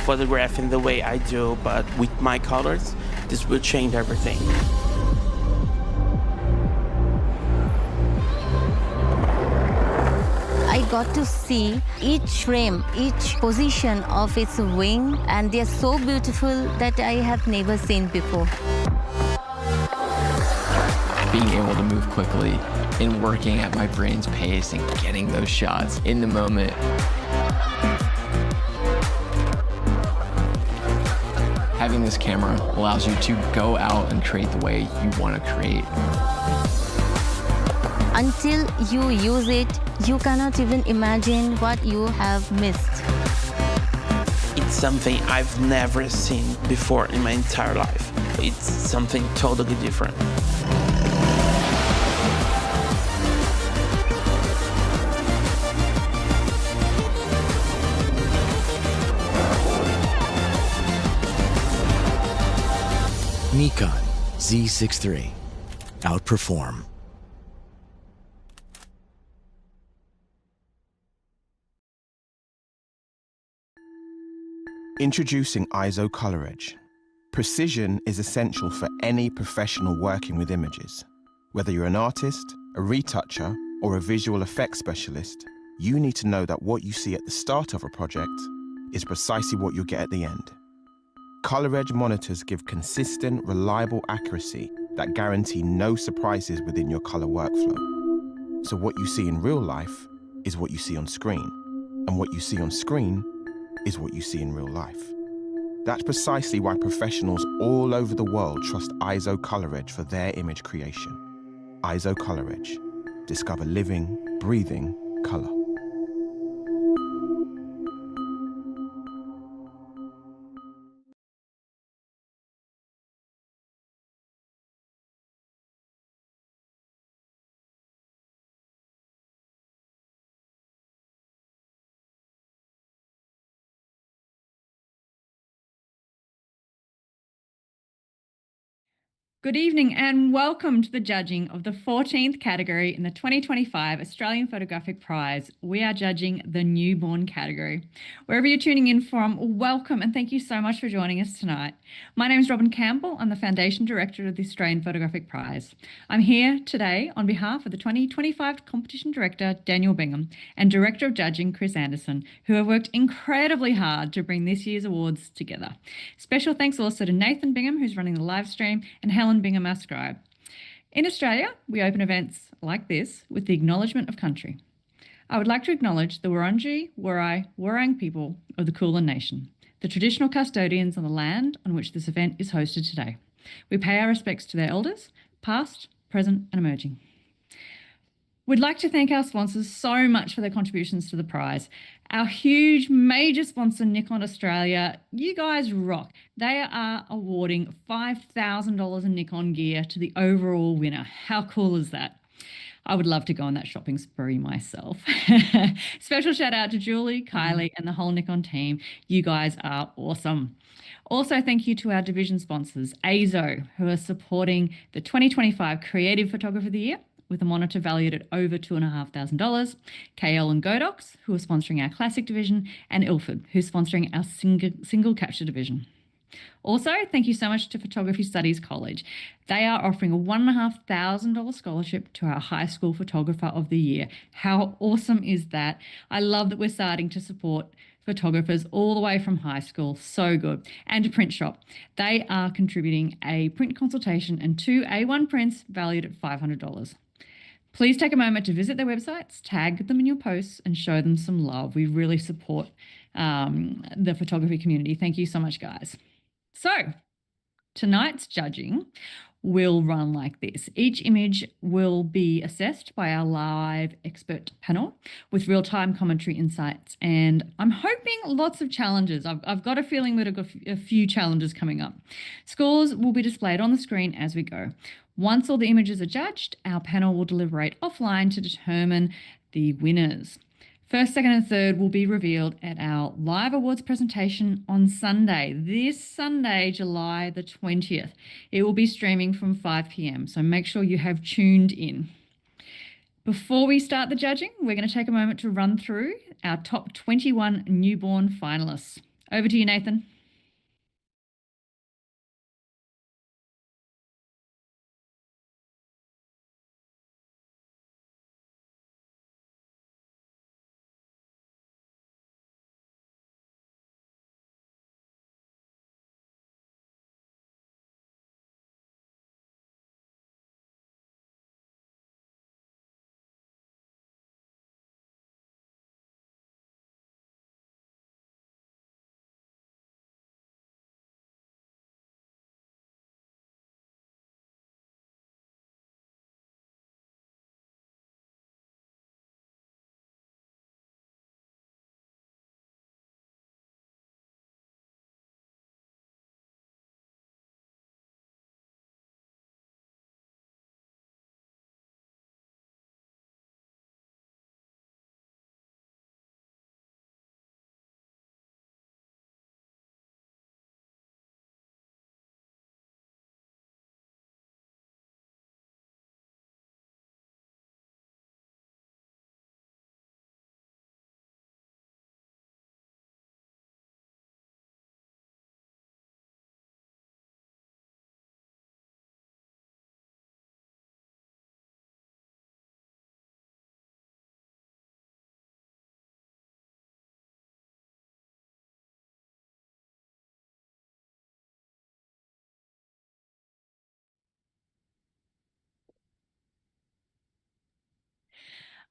photographing the way I do, but with my colors, this will change everything. I got to see each frame, each position of its wing, and they are so beautiful that I have never seen before. Being able to move quickly and working at my brain's pace and getting those shots in the moment. Having this camera allows you to go out and create the way you want to create. Until you use it, you cannot even imagine what you have missed. It's something I've never seen before in my entire life. It's something totally different. Nikon Z6 III. Outperform. Introducing ISO Color Edge. Precision is essential for any professional working with images. Whether you're an artist, a retoucher, or a visual effects specialist, you need to know that what you see at the start of a project is precisely what you'll get at the end. Color Edge monitors give consistent, reliable accuracy that guarantee no surprises within your color workflow. So what you see in real life is what you see on screen, and what you see on screen is what you see in real life. That's precisely why professionals all over the world trust ISO Color Edge for their image creation. ISO Color Edge. Discover living, breathing color. Good evening and welcome to the judging of the 14th category in the 2025 Australian Photographic Prize. We are judging the newborn category. Wherever you're tuning in from, welcome and thank you so much for joining us tonight. My name is Robin Campbell. I'm the Foundation Director of the Australian Photographic Prize. I'm here today on behalf of the 2025 Competition Director, Daniel Bingham, and Director of Judging, Chris Anderson, who have worked incredibly hard to bring this year's awards together. Special thanks also to Nathan Bingham, who's running the live stream, and Helen Bingham, our scribe. In Australia, we open events like this with the acknowledgement of country. I would like to acknowledge the Wurundjeri, Wurai, Wurrung people of the Kulin Nation, the traditional custodians on the land on which this event is hosted today. We pay our respects to their elders, past, present, and emerging. We'd like to thank our sponsors so much for their contributions to the prize. Our huge major sponsor, Nikon Australia, you guys rock. They are awarding $5,000 in Nikon gear to the overall winner. How cool is that? I would love to go on that shopping spree myself. Special shout out to Julie, Kylie, and the whole Nikon team. You guys are awesome. Also, thank you to our division sponsors, AZO, who are supporting the 2025 Creative Photographer of the Year, with a monitor valued at over $2,500, KL and Godox, who are sponsoring our Classic division, and Ilford, who's sponsoring our single capture division. Also, thank you so much to Photography Studies College. They are offering a $1,500 scholarship to our High School Photographer of the Year. How awesome is that? I love that we're starting to support photographers all the way from high school. So good. And to Print Shop. They are contributing a print consultation and 2 A1 prints valued at $500. Please take a moment to visit their websites, tag them in your posts, and show them some love. We really support the photography community. Thank you so much, guys. So, tonight's judging will run like this. Each image will be assessed by our live expert panel with real-time commentary insights, and I'm hoping lots of challenges. I've got a feeling we've got a few challenges coming up. Scores will be displayed on the screen as we go. Once all the images are judged, our panel will deliberate offline to determine the winners. First, second, and third will be revealed at our live awards presentation on Sunday, this Sunday, July the 20th. It will be streaming from 5 p.m, so make sure you have tuned in. Before we start the judging, we're going to take a moment to run through our top 21 newborn finalists. Over to you, Nathan.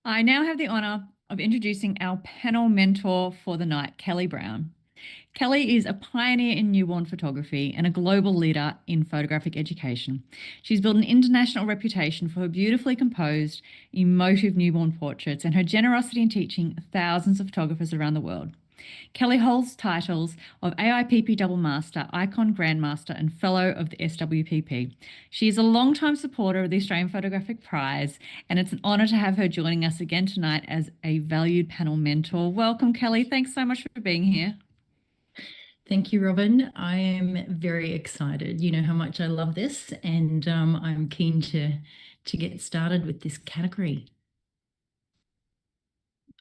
I now have the honour of introducing our panel mentor for the night, Kelly Brown. Kelly is a pioneer in newborn photography and a global leader in photographic education. She's built an international reputation for her beautifully composed, emotive newborn portraits and her generosity in teaching thousands of photographers around the world. Kelly holds titles of AIPP Double Master, Icon Grandmaster, and Fellow of the SWPP. She is a long-time supporter of the Australian Photographic Prize, and it's an honour to have her joining us again tonight as a valued panel mentor. Welcome, Kelly. Thanks so much for being here. Thank you, Robin. I am very excited. You know how much I love this, and I'm keen to get started with this category.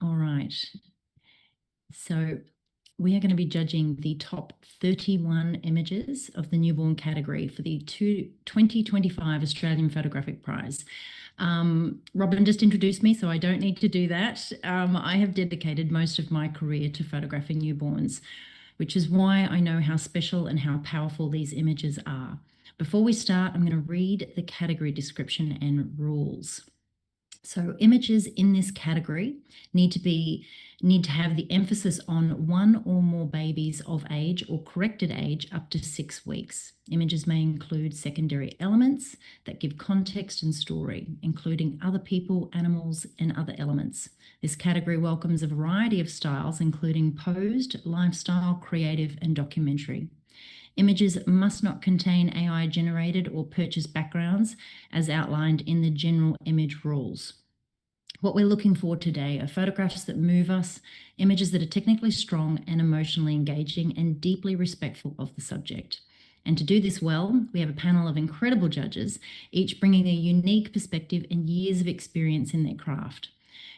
All right. So we are going to be judging the top 31 images of the newborn category for the 2025 Australian Photographic Prize. Robin just introduced me, so I don't need to do that. I have dedicated most of my career to photographing newborns, which is why I know how special and how powerful these images are. Before we start, I'm going to read the category description and rules. So images in this category need to have the emphasis on one or more babies of age or corrected age up to 6 weeks. Images may include secondary elements that give context and story, including other people, animals, and other elements. This category welcomes a variety of styles, including posed, lifestyle, creative, and documentary. Images must not contain AI-generated or purchased backgrounds as outlined in the general image rules. What we're looking for today are photographs that move us, images that are technically strong and emotionally engaging and deeply respectful of the subject. And to do this well, we have a panel of incredible judges, each bringing a unique perspective and years of experience in their craft.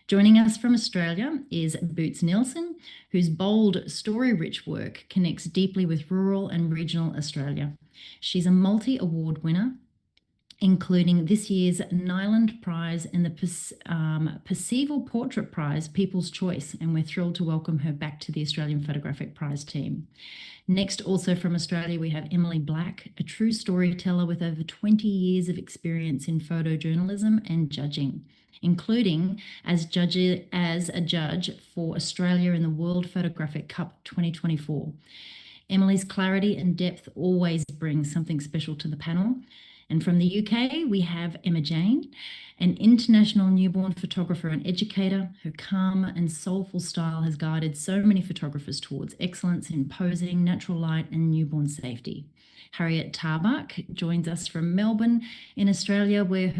Joining us from Australia is Boots Nielsen, whose bold, story-rich work connects deeply with rural and regional Australia. She's a multi-award winner, including this year's Nyland Prize and the Percival Portrait Prize People's Choice, and we're thrilled to welcome her back to the Australian Photographic Prize team. Next, also from Australia, we have Emily Black, a true storyteller with over 20 years of experience in photojournalism and judging, including as a judge for Australia in the World Photographic Cup 2024. Emily's clarity and depth always brings something special to the panel. And from the UK, we have Emma Jane, an international newborn photographer and educator. Her calm and soulful style has guided so many photographers towards excellence in posing, natural light, and newborn safety. Harriet Tarbuck joins us from Melbourne in Australia, where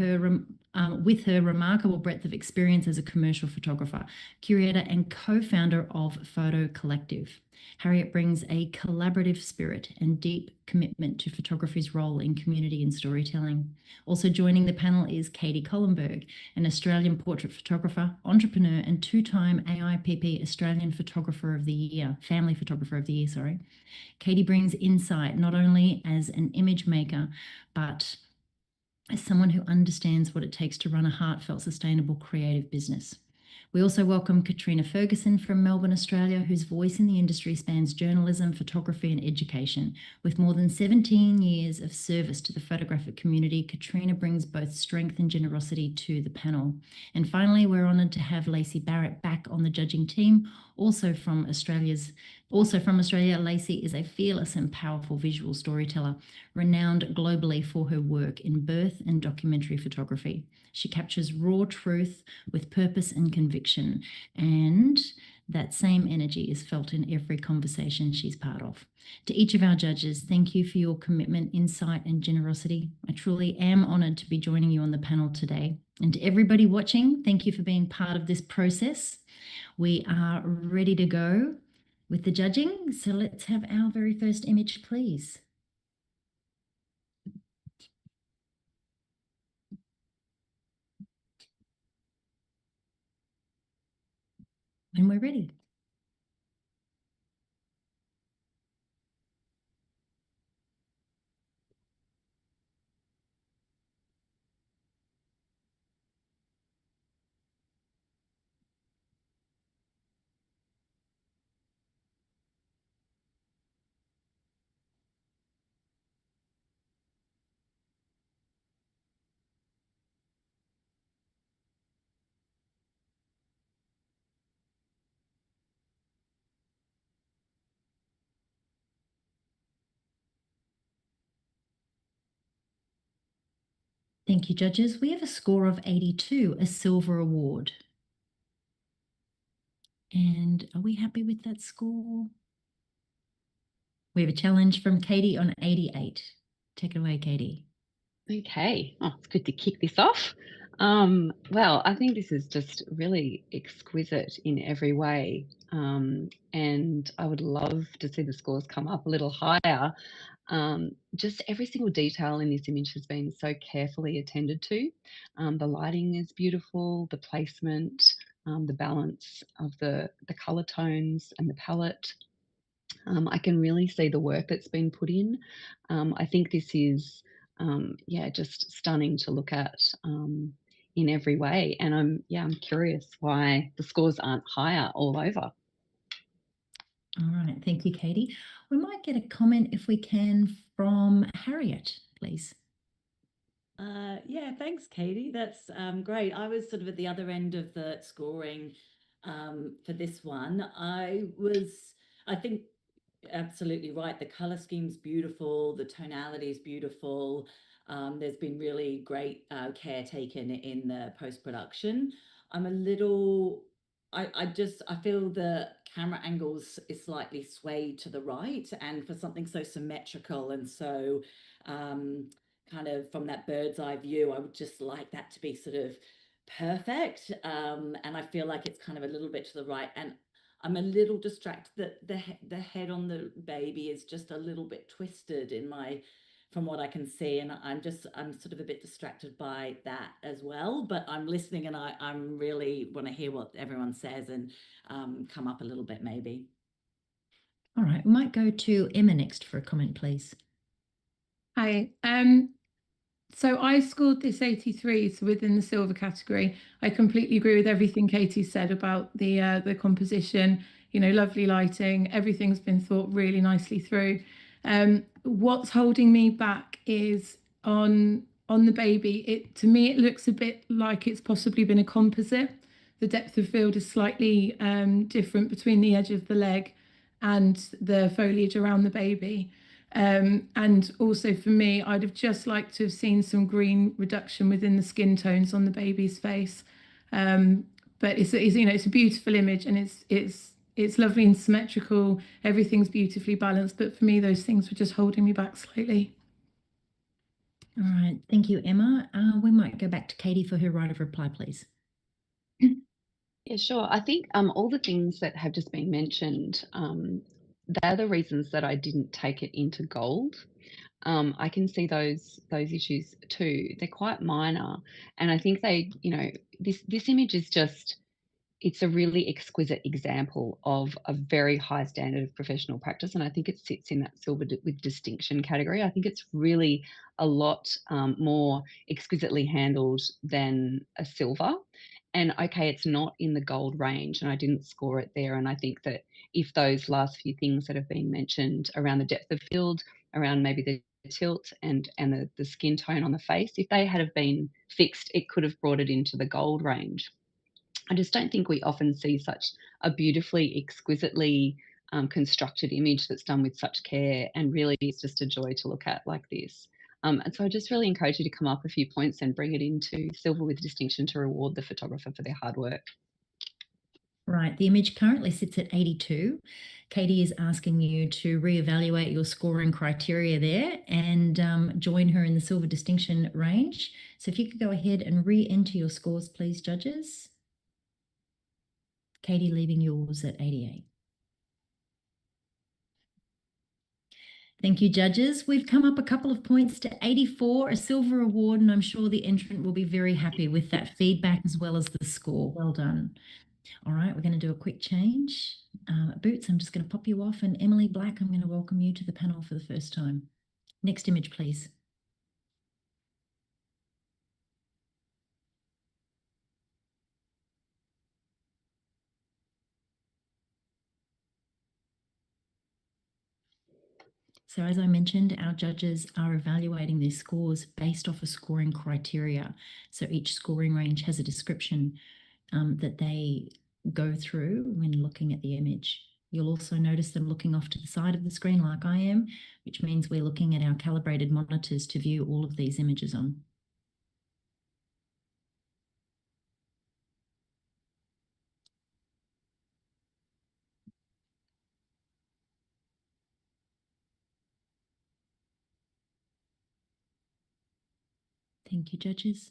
with her remarkable breadth of experience as a commercial photographer, curator, and co-founder of Photo Collective. Harriet brings a collaborative spirit and deep commitment to photography's role in community and storytelling. Also joining the panel is Katie Collenberg, an Australian portrait photographer, entrepreneur, and two-time AIPP Australian Photographer of the Year, Family Photographer of the Year, sorry. Katie brings insight not only as an image maker, but as someone who understands what it takes to run a heartfelt, sustainable, creative business. We also welcome Katrina Ferguson from Melbourne, Australia, whose voice in the industry spans journalism, photography, and education. With more than 17 years of service to the photographic community, Katrina brings both strength and generosity to the panel. And finally, we're honoured to have Lacey Barrett back on the judging team, also from Australia. Lacey is a fearless and powerful visual storyteller, renowned globally for her work in birth and documentary photography. She captures raw truth with purpose and conviction, and that same energy is felt in every conversation she's part of. To each of our judges, thank you for your commitment, insight, and generosity. I truly am honoured to be joining you on the panel today. And to everybody watching, thank you for being part of this process. We are ready to go with the judging, so let's have our very first image, please. When we're ready. Thank you, judges. We have a score of 82, a silver award. And are we happy with that score? We have a challenge from Katie on 88. Take it away, Katie. Okay. Oh, it's good to kick this off. Well, I think this is just really exquisite in every way. And I would love to see the scores come up a little higher. Just every single detail in this image has been so carefully attended to. The lighting is beautiful, the placement, the balance of the color tones and the palette. I can really see the work that's been put in. I think this is, just stunning to look at in every way. And I'm curious why the scores aren't higher all over. All right, thank you, Katie. We might get a comment, if we can, from Harriet, please. Yeah, thanks, Katie. That's great. I was sort of at the other end of the scoring for this one. I think, absolutely right. The color scheme's beautiful. The tonality is beautiful. There's been really great care taken in the post-production. I'm a little, I feel the camera angles is slightly swayed to the right, and for something so symmetrical and so kind of from that bird's eye view, I would just like that to be sort of perfect. And I feel like it's kind of a little bit to the right, and I'm a little distracted that the head on the baby is just a little bit twisted from what I can see, and I'm sort of a bit distracted by that as well. But I'm listening, and I'm really want to hear what everyone says and come up a little bit maybe. All right, we might go to Emma next for a comment, please. Hi. So I scored this 83, so within the silver category. I completely agree with everything Katie said about the composition. Lovely lighting. Everything's been thought really nicely through. What's holding me back is on the baby. To me, it looks a bit like it's possibly been a composite. The depth of field is slightly different between the edge of the leg and the foliage around the baby. And also for me, I'd have just liked to have seen some green reduction within the skin tones on the baby's face. But it's a beautiful image, and it's lovely and symmetrical. Everything's beautifully balanced. But for me, those things were just holding me back slightly. All right, thank you, Emma. We might go back to Katie for her right of reply, please. Yeah, sure. I think all the things that have just been mentioned they're the reasons that I didn't take it into gold. I can see those issues too. They're quite minor, and I think they, this image is just, it's a really exquisite example of a very high standard of professional practice, and I think it sits in that silver with distinction category. I think it's really a lot more exquisitely handled than a silver. And okay, it's not in the gold range, and I didn't score it there. And I think that if those last few things that have been mentioned around the depth of field, around maybe the tilt and the skin tone on the face, if they had have been fixed, it could have brought it into the gold range. I just don't think we often see such a beautifully, exquisitely constructed image that's done with such care, and really is just a joy to look at like this. And so I just really encourage you to come up a few points and bring it into silver with distinction to reward the photographer for their hard work. Right, the image currently sits at 82. Katie is asking you to reevaluate your scoring criteria there and join her in the silver distinction range. So if you could go ahead and re-enter your scores, please, judges. Katie leaving yours at 88. Thank you, judges. We've come up a couple of points to 84, a silver award, and I'm sure the entrant will be very happy with that feedback as well as the score. Well done. All right, we're going to do a quick change. Boots, I'm just going to pop you off, and Emily Black, I'm going to welcome you to the panel for the first time. Next image, please. So as I mentioned, our judges are evaluating their scores based off a scoring criteria. So each scoring range has a description that they go through when looking at the image. You'll also notice them looking off to the side of the screen like I am, which means we're looking at our calibrated monitors to view all of these images on. Thank you, judges.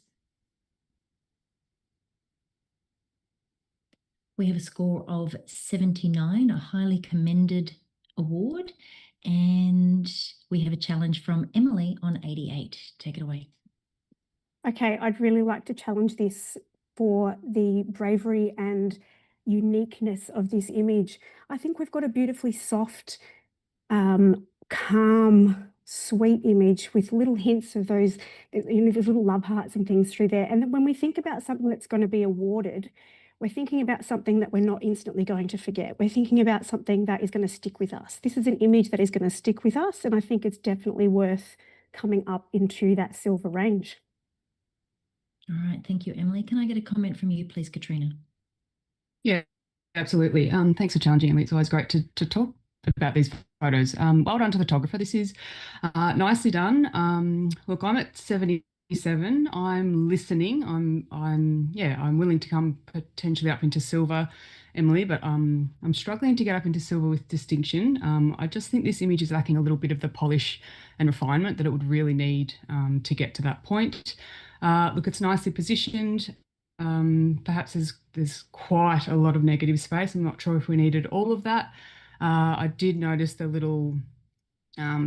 We have a score of 79, a highly commended award, and we have a challenge from Emily on 88. Take it away. Okay, I'd really like to challenge this for the bravery and uniqueness of this image. I think we've got a beautifully soft, calm, sweet image with little hints of those, those little love hearts and things through there. And then when we think about something that's going to be awarded, we're thinking about something that we're not instantly going to forget. We're thinking about something that is going to stick with us. This is an image that is going to stick with us, and I think it's definitely worth coming up into that silver range. All right, thank you, Emily. Can I get a comment from you, please, Katrina? Yeah, absolutely. Thanks for challenging, Emily. It's always great to talk about these photos. Well done to the photographer. This is nicely done. Look, I'm at 77. I'm listening. I'm willing to come potentially up into silver, Emily, but I'm struggling to get up into silver with distinction. I just think this image is lacking a little bit of the polish and refinement that it would really need to get to that point. Look, it's nicely positioned. Perhaps there's quite a lot of negative space. I'm not sure if we needed all of that. I did notice the little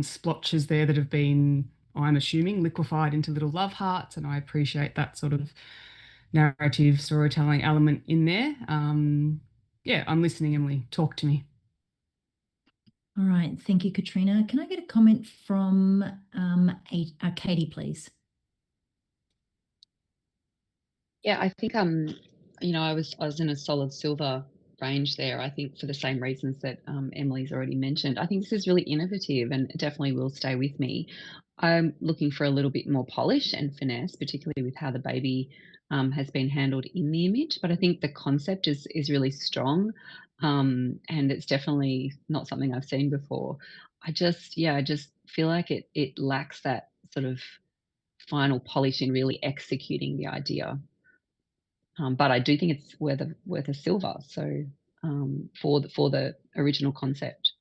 splotches there that have been, I'm assuming, liquefied into little love hearts, and I appreciate that sort of narrative storytelling element in there. Yeah, I'm listening, Emily. Talk to me. All right, thank you, Katrina. Can I get a comment from Katie, please? Yeah, I think I was in a solid silver range there. I think for the same reasons that Emily's already mentioned. I think this is really innovative and it definitely will stay with me. I'm looking for a little bit more polish and finesse, particularly with how the baby has been handled in the image. But I think the concept is really strong, and it's definitely not something I've seen before. I just feel like it lacks that sort of final polish in really executing the idea. But I do think it's worth a silver. So for the original concept.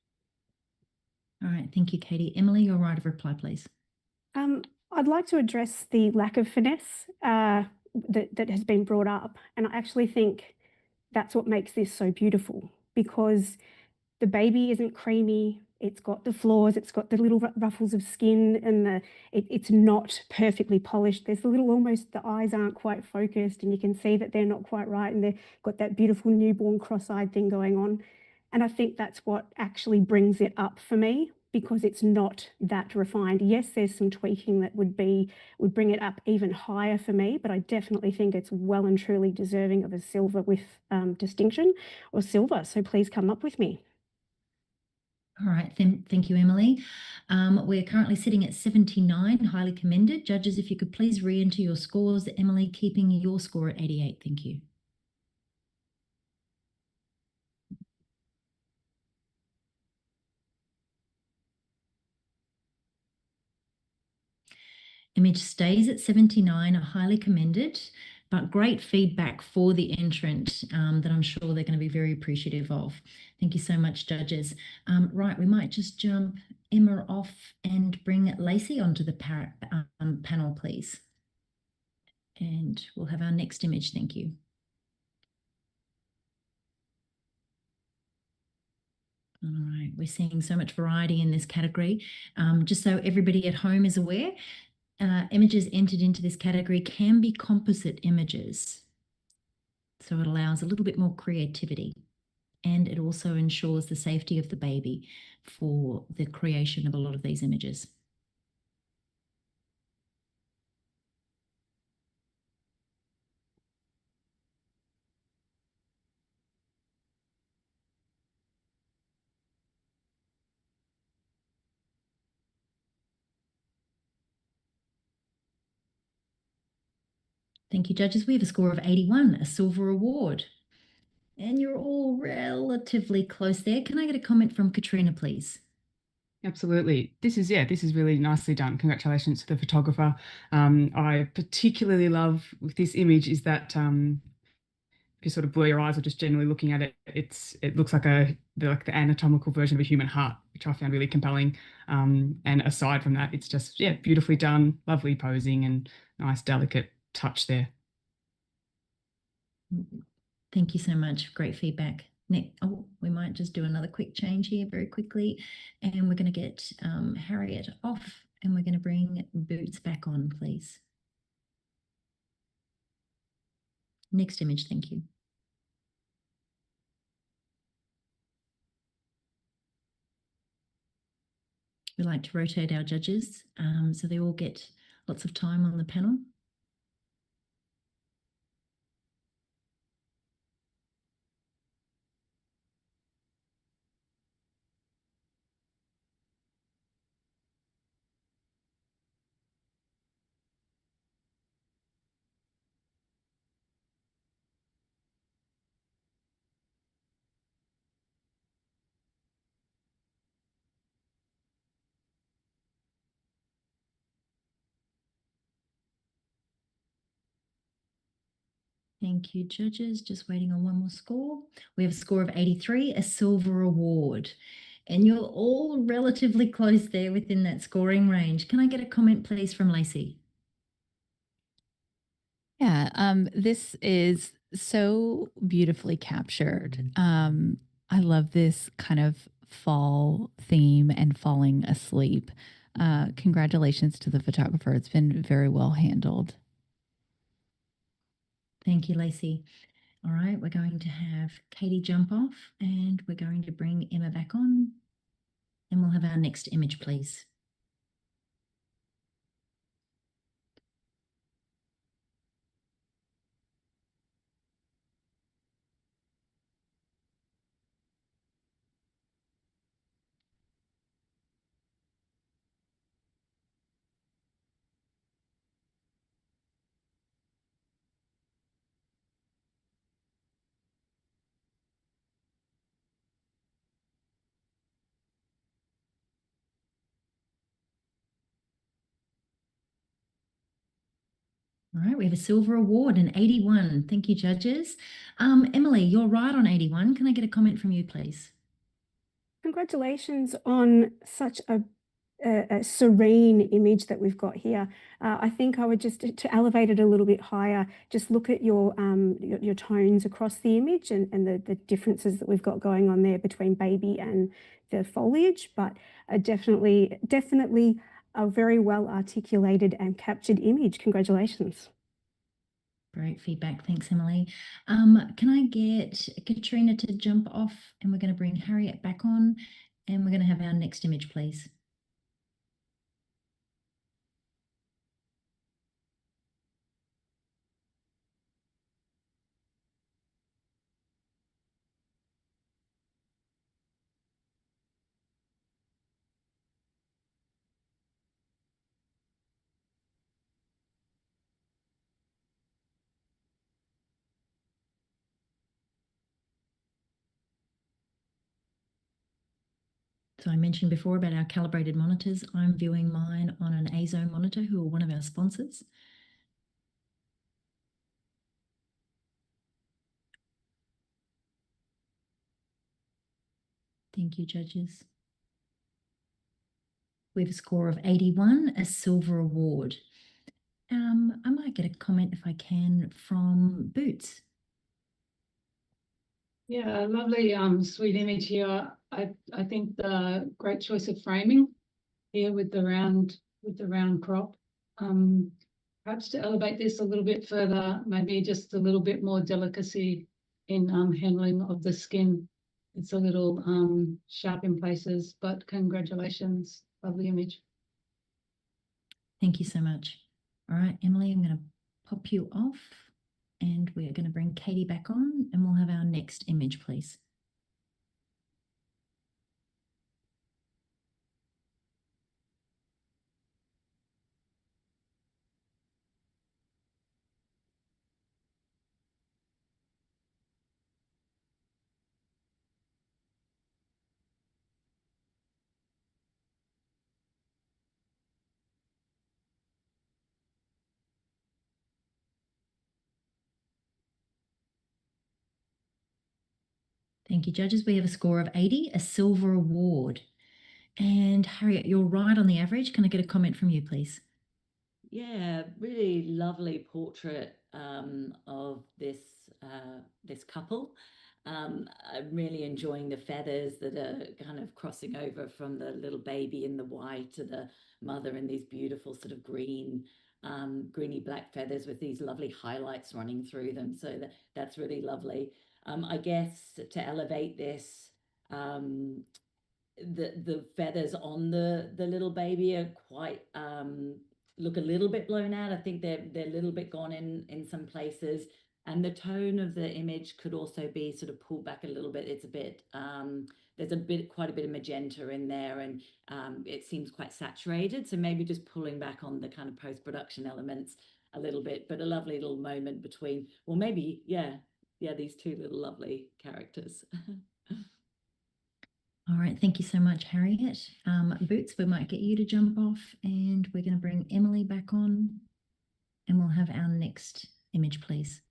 All right, thank you, Katie. Emily, your right of reply, please. I'd like to address the lack of finesse that has been brought up, and I actually think that's what makes this so beautiful, because The baby isn't creamy. It's got the flaws. It's got the little ruffles of skin, and it's not perfectly polished. There's a little, almost the eyes aren't quite focused, and you can see that they're not quite right, and they've got that beautiful newborn cross-eyed thing going on. And I think that's what actually brings it up for me, because it's not that refined. Yes, there's some tweaking that would bring it up even higher for me, but I definitely think it's well and truly deserving of a silver with distinction, or silver. So please come up with me. All right, thank you, Emily. We're currently sitting at 79, highly commended. Judges, if you could please re-enter your scores. Emily, keeping your score at 88, thank you. Image stays at 79, highly commended, but great feedback for the entrant that I'm sure they're going to be very appreciative of. Thank you so much, judges. Right, we might just jump Emma off and bring Lacey onto the panel, please. And we'll have our next image. Thank you. All right, we're seeing so much variety in this category. Just so everybody at home is aware, images entered into this category can be composite images. So it allows a little bit more creativity, and it also ensures the safety of the baby for the creation of a lot of these images. Thank you, judges. We have a score of 81, a silver award. And you're all relatively close there. Can I get a comment from Katrina, please? Absolutely. This is really nicely done. Congratulations to the photographer. I particularly love with this image is that if you sort of blur your eyes or just generally looking at it, it looks like the anatomical version of a human heart, which I found really compelling. And aside from that, it's just, beautifully done, lovely posing and nice, delicate touch there. Thank you so much. Great feedback. We might just do another quick change here very quickly. And we're going to get Harriet off, and we're going to bring Boots back on, please. Next image, thank you. We like to rotate our judges so they all get lots of time on the panel. Thank you, judges. Just waiting on one more score. We have a score of 83, a silver award. And you're all relatively close there within that scoring range. Can I get a comment, please, from Lacey? Yeah, this is so beautifully captured. I love this kind of fall theme and falling asleep. Congratulations to the photographer. It's been very well handled. Thank you, Lacey. All right, we're going to have Katie jump off, and we're going to bring Emma back on, and we'll have our next image, please. All right, we have a silver award, an 81. Thank you, judges. Emily, you're right on 81. Can I get a comment from you, please? Congratulations on such a a serene image that we've got here. I think I would just, to elevate it a little bit higher, just look at your tones across the image and the differences that we've got going on there between baby and the foliage, but definitely a very well articulated and captured image. Congratulations. Great feedback. Thanks, Emily. Can I get Katrina to jump off, and we're going to bring Harriet back on, and we're going to have our next image, please. So I mentioned before about our calibrated monitors. I'm viewing mine on an AZO monitor, who are one of our sponsors. Thank you, judges. We have a score of 81, a silver award. I might get a comment, if I can, from Boots. Yeah, lovely sweet image here. I think the great choice of framing here with the round crop. Perhaps to elevate this a little bit further, maybe just a little bit more delicacy in handling of the skin. It's a little sharp in places, but congratulations, lovely image. Thank you so much. All right, Emily, I'm going to pop you off, and we're going to bring Katie back on, and we'll have our next image, please. Thank you, judges. We have a score of 80, a silver award. And Harriet, you're right on the average. Can I get a comment from you, please? Yeah, really lovely portrait of this couple. I'm really enjoying the feathers that are kind of crossing over from the little baby in the white to the mother in these beautiful sort of greeny black feathers with these lovely highlights running through them. So that's really lovely. I guess to elevate this, the feathers on the little baby are quite look a little bit blown out. I think they're a little bit gone in some places, and the tone of the image could also be sort of pulled back a little bit. It's a bit there's quite a bit of magenta in there, and it seems quite saturated, so maybe just pulling back on the kind of post-production elements a little bit, but a lovely little moment between, well, maybe these two little lovely characters. All right, thank you so much, Harriet. Boots, we might get you to jump off, and we're going to bring Emily back on, and we'll have our next image, please.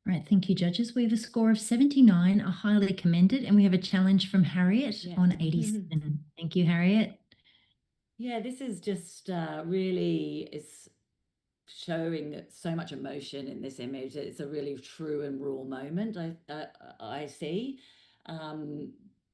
Right, thank you, judges. We have a score of 79, a highly commended, and we have a challenge from Harriet on 87. Thank you, Harriet. Yeah, this is just really is showing so much emotion in this image. It's a really true and raw moment. I see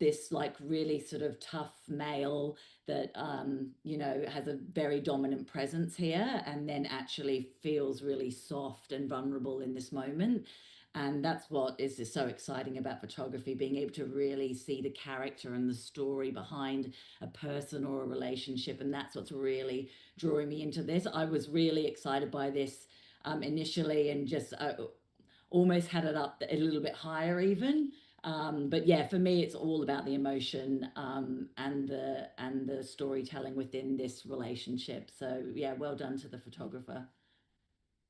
this like really sort of tough male that has a very dominant presence here, and then actually feels really soft and vulnerable in this moment. And that's what is just so exciting about photography, being able to really see the character and the story behind a person or a relationship. And that's what's really drawing me into this. I was really excited by this initially, and just almost had it up a little bit higher even. But yeah, for me, it's all about the emotion and the storytelling within this relationship. So yeah, well done to the photographer.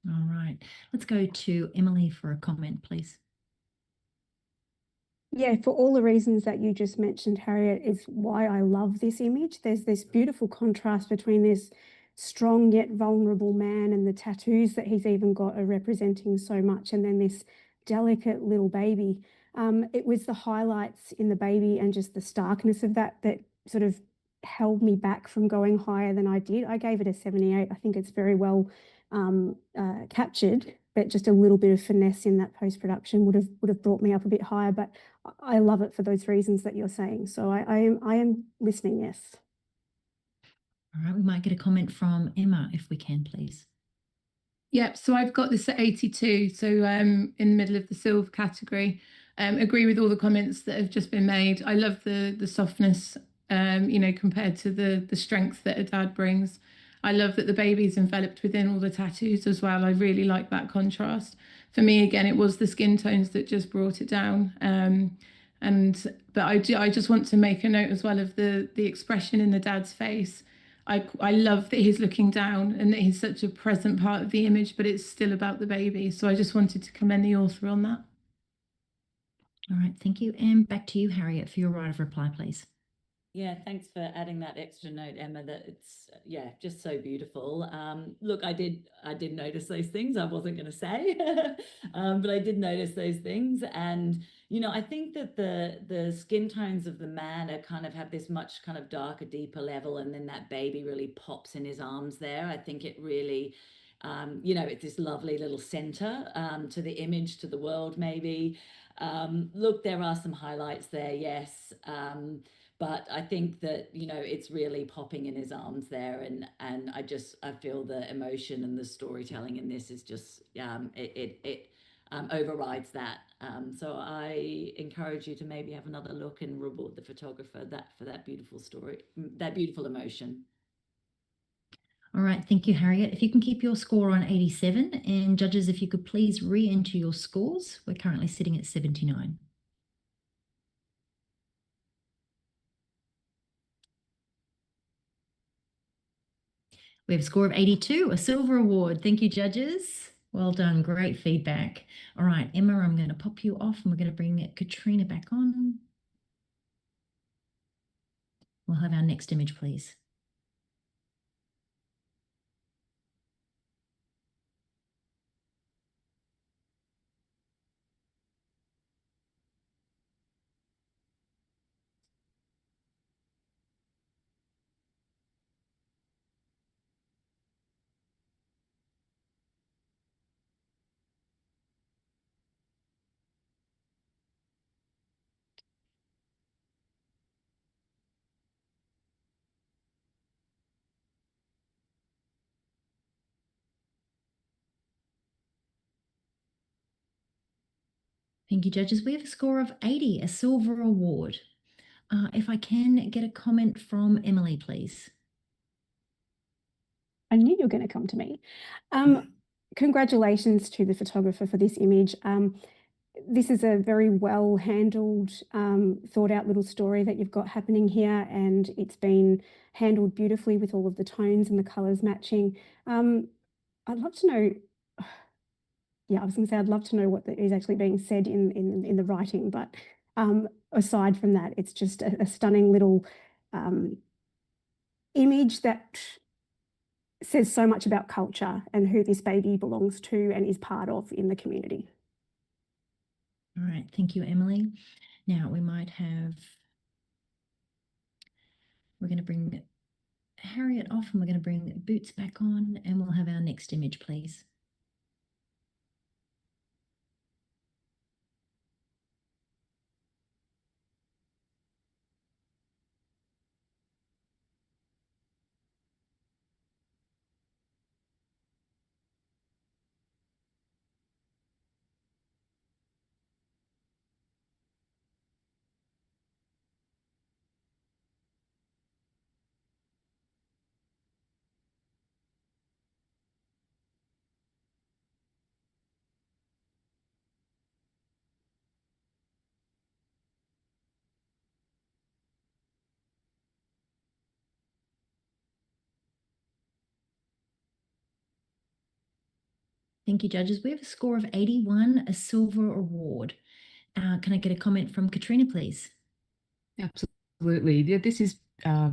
All right. Let's go to Emily for a comment, please. Yeah, for all the reasons that you just mentioned, Harriet, is why I love this image. There's this beautiful contrast between this strong yet vulnerable man, and the tattoos that he's even got are representing so much, and then this delicate little baby. It was the highlights in the baby and just the starkness of that that sort of held me back from going higher than I did. I gave it a 78. I think it's very well captured, but just a little bit of finesse in that post-production would have brought me up a bit higher. But I love it for those reasons that you're saying. So I am listening, yes. All right, we might get a comment from Emma if we can, please. Yep, so I've got this at 82, so in the middle of the silver category. Agree with all the comments that have just been made. I love the softness, compared to the strength that a dad brings. I love that the baby's enveloped within all the tattoos as well. I really like that contrast. For me, again, it was the skin tones that just brought it down. But I just want to make a note as well of the expression in the dad's face. I love that he's looking down and that he's such a present part of the image, but it's still about the baby. So I just wanted to commend the author on that. All right, thank you. And back to you, Harriet, for your right of reply, please. Yeah, thanks for adding that extra note, Emma, that it's, yeah, just so beautiful. Look, I did notice those things. I wasn't going to say, but I did notice those things. And, I think that the skin tones of the man are kind of have this much kind of darker, deeper level. And then that baby really pops in his arms there. I think it really, it's this lovely little center to the image, to the world, maybe. Look, there are some highlights there, yes. But I think that, it's really popping in his arms there. And I feel the emotion and the storytelling in this is just, it overrides that. So I encourage you to maybe have another look and reward the photographer for that beautiful story, that beautiful emotion. All right, thank you, Harriet. If you can keep your score on 87, and judges, if you could please re-enter your scores. We're currently sitting at 79. We have a score of 82, a silver award. Thank you, judges. Well done, great feedback. All right, Emma, I'm going to pop you off and we're going to bring Katrina back on. We'll have our next image, please. Thank you, judges. We have a score of 80, a silver award. If I can get a comment from Emily, please. I knew you were going to come to me. Congratulations to the photographer for this image. This is a very well handled, thought out little story that you've got happening here, and it's been handled beautifully with all of the tones and the colors matching. I'd love to know, yeah, I was going to say, I'd love to know what is actually being said in the writing, but aside from that, it's just a stunning little image that says so much about culture and who this baby belongs to and is part of in the community. All right, thank you, Emily. Now we're going to bring Harriet off and we're going to bring Boots back on, and we'll have our next image, please. Thank you, judges. We have a score of 81, a silver award. Can I get a comment from Katrina, please? Absolutely. Yeah, this is a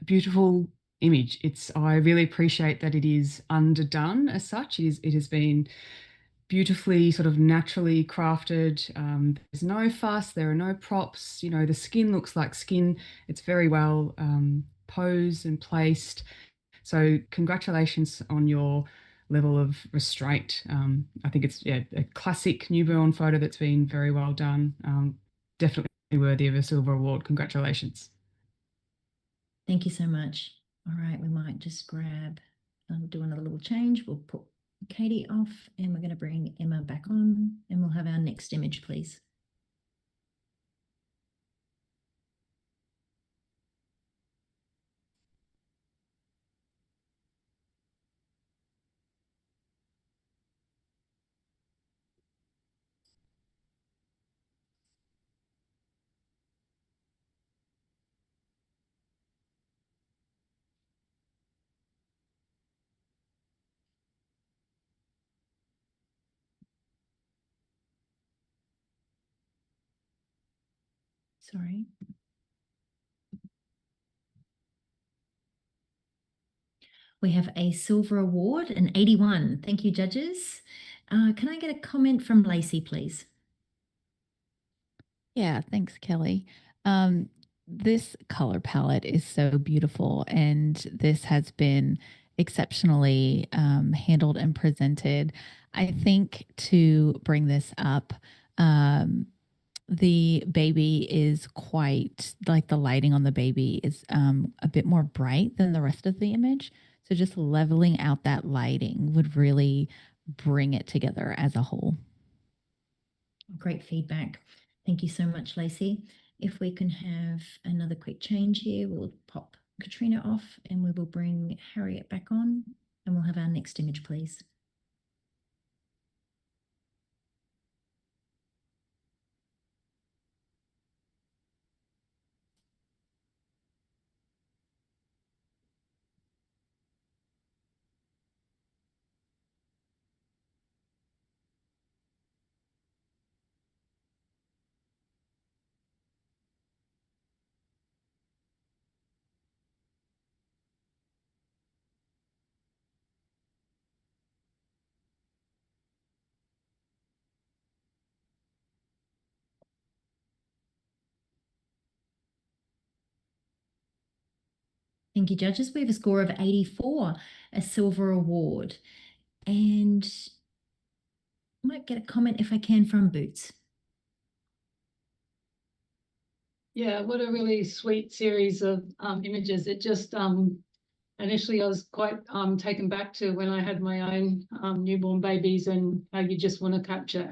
beautiful image. I really appreciate that it is underdone as such. It has been beautifully sort of naturally crafted. There's no fuss, there are no props. You know, the skin looks like skin. It's very well posed and placed. So congratulations on your level of restraint. I think it's a classic newborn photo that's been very well done. Definitely worthy of a silver award. Congratulations. Thank you so much. All right, we might just grab, do another little change. We'll put Katie off and we're going to bring Emma back on and we'll have our next image, please. Sorry. We have a silver award, an 81. Thank you, judges. Can I get a comment from Lacey, please? Yeah, thanks, Kelly. This color palette is so beautiful, and this has been exceptionally handled and presented. I think to bring this up, the baby is quite like the lighting on the baby is a bit more bright than the rest of the image. So just leveling out that lighting would really bring it together as a whole. Great feedback. Thank you so much, Lacey. If we can have another quick change here, we'll pop Katrina off and we will bring Harriet back on and we'll have our next image, please. Thank you, judges. We have a score of 84, a silver award. And I might get a comment if I can from Boots. Yeah, what a really sweet series of images. It just initially I was quite taken back to when I had my own newborn babies and how you just want to capture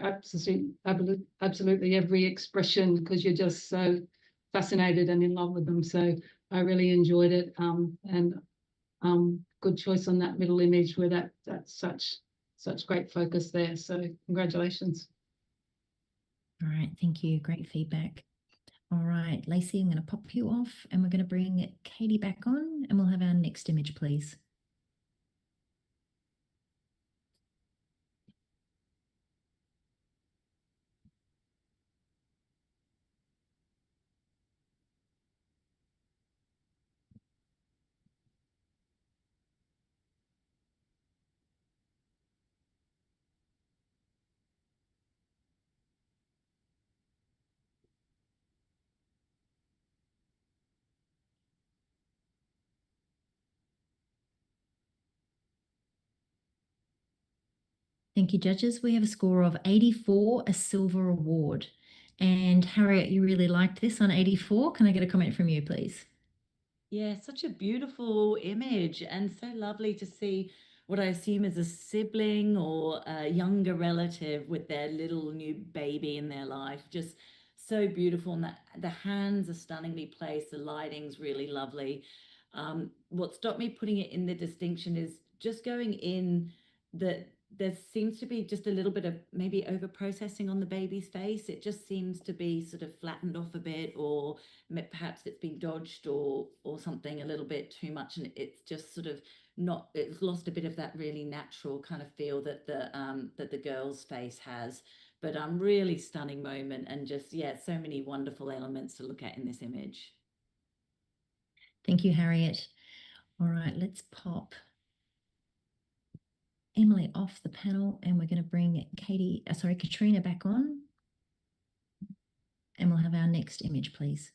absolutely every expression because you're just so fascinated and in love with them. So I really enjoyed it and good choice on that middle image where that's such great focus there. So congratulations. All right, thank you. Great feedback. All right, Lacey, I'm going to pop you off and we're going to bring Katie back on and we'll have our next image, please. Thank you, judges. We have a score of 84, a silver award. And Harriet, you really liked this on 84. Can I get a comment from you, please? Yeah, such a beautiful image and so lovely to see what I assume is a sibling or a younger relative with their little new baby in their life. Just so beautiful. And the hands are stunningly placed. The lighting's really lovely. What stopped me putting it in the distinction is just going in that there seems to be just a little bit of maybe over processing on the baby's face. It just seems to be sort of flattened off a bit, or perhaps it's been dodged or something a little bit too much, and it's just sort of not, it's lost a bit of that really natural kind of feel that the girl's face has. But really stunning moment, and just, yeah, so many wonderful elements to look at in this image. Thank you, Harriet. All right, let's pop Emily off the panel, and we're going to bring Katrina back on. And we'll have our next image, please.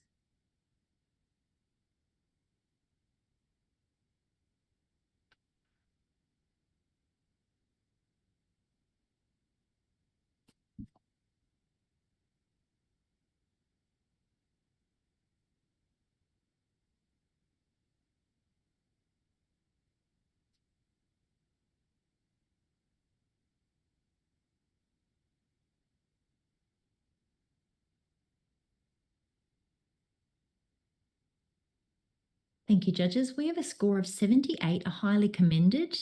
Thank you, judges. We have a score of 78, a highly commended,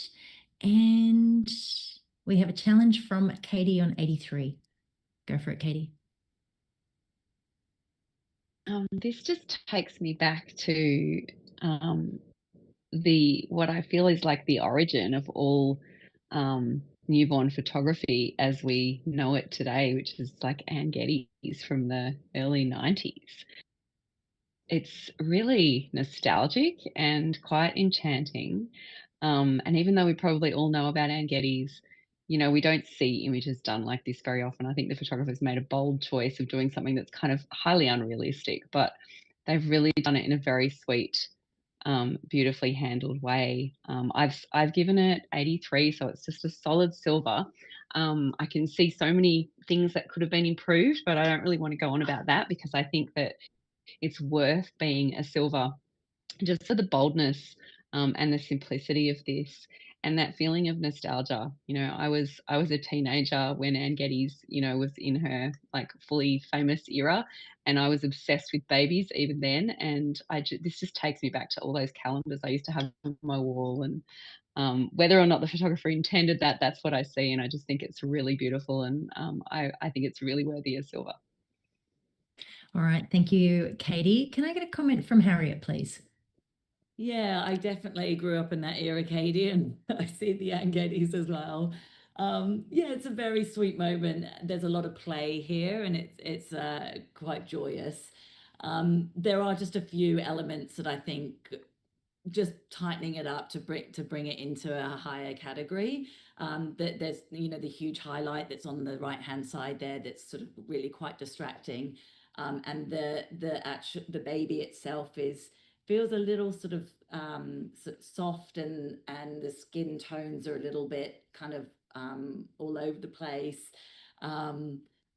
and we have a challenge from Katie on 83. Go for it, Katie. This just takes me back to what I feel is like the origin of all newborn photography as we know it today, which is like Anne Geddes from the early 90s. It's really nostalgic and quite enchanting. And even though we probably all know about Anne Geddes, we don't see images done like this very often. I think the photographers made a bold choice of doing something that's kind of highly unrealistic, but they've really done it in a very sweet, beautifully handled way. I've given it 83, so it's just a solid silver. I can see so many things that could have been improved, but I don't really want to go on about that because I think that it's worth being a silver just for the boldness and the simplicity of this and that feeling of nostalgia. I was a teenager when Anne Geddes, was in her like fully famous era, and I was obsessed with babies even then. And this just takes me back to all those calendars I used to have on my wall, and whether or not the photographer intended that, that's what I see, and I just think it's really beautiful, and I think it's really worthy of silver. All right, thank you, Katie. Can I get a comment from Harriet, please? Yeah, I definitely grew up in that era, Katie, and I see the Anne Geddes as well. Yeah, it's a very sweet moment. There's a lot of play here, and it's quite joyous. There are just a few elements that I think just tightening it up to bring it into a higher category. That there's the huge highlight that's on the right hand side there that's sort of really quite distracting, and the baby itself feels a little sort of soft, and the skin tones are a little bit kind of all over the place.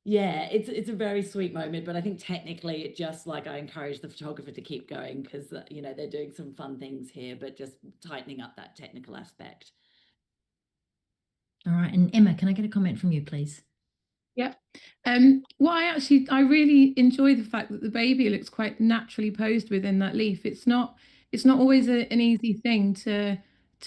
Yeah, it's a very sweet moment, but I think technically it just, like, I encourage the photographer to keep going because they're doing some fun things here, but just tightening up that technical aspect. All right, and Emma, can I get a comment from you, please? Yeah. Well, I really enjoy the fact that the baby looks quite naturally posed within that leaf. It's not always an easy thing to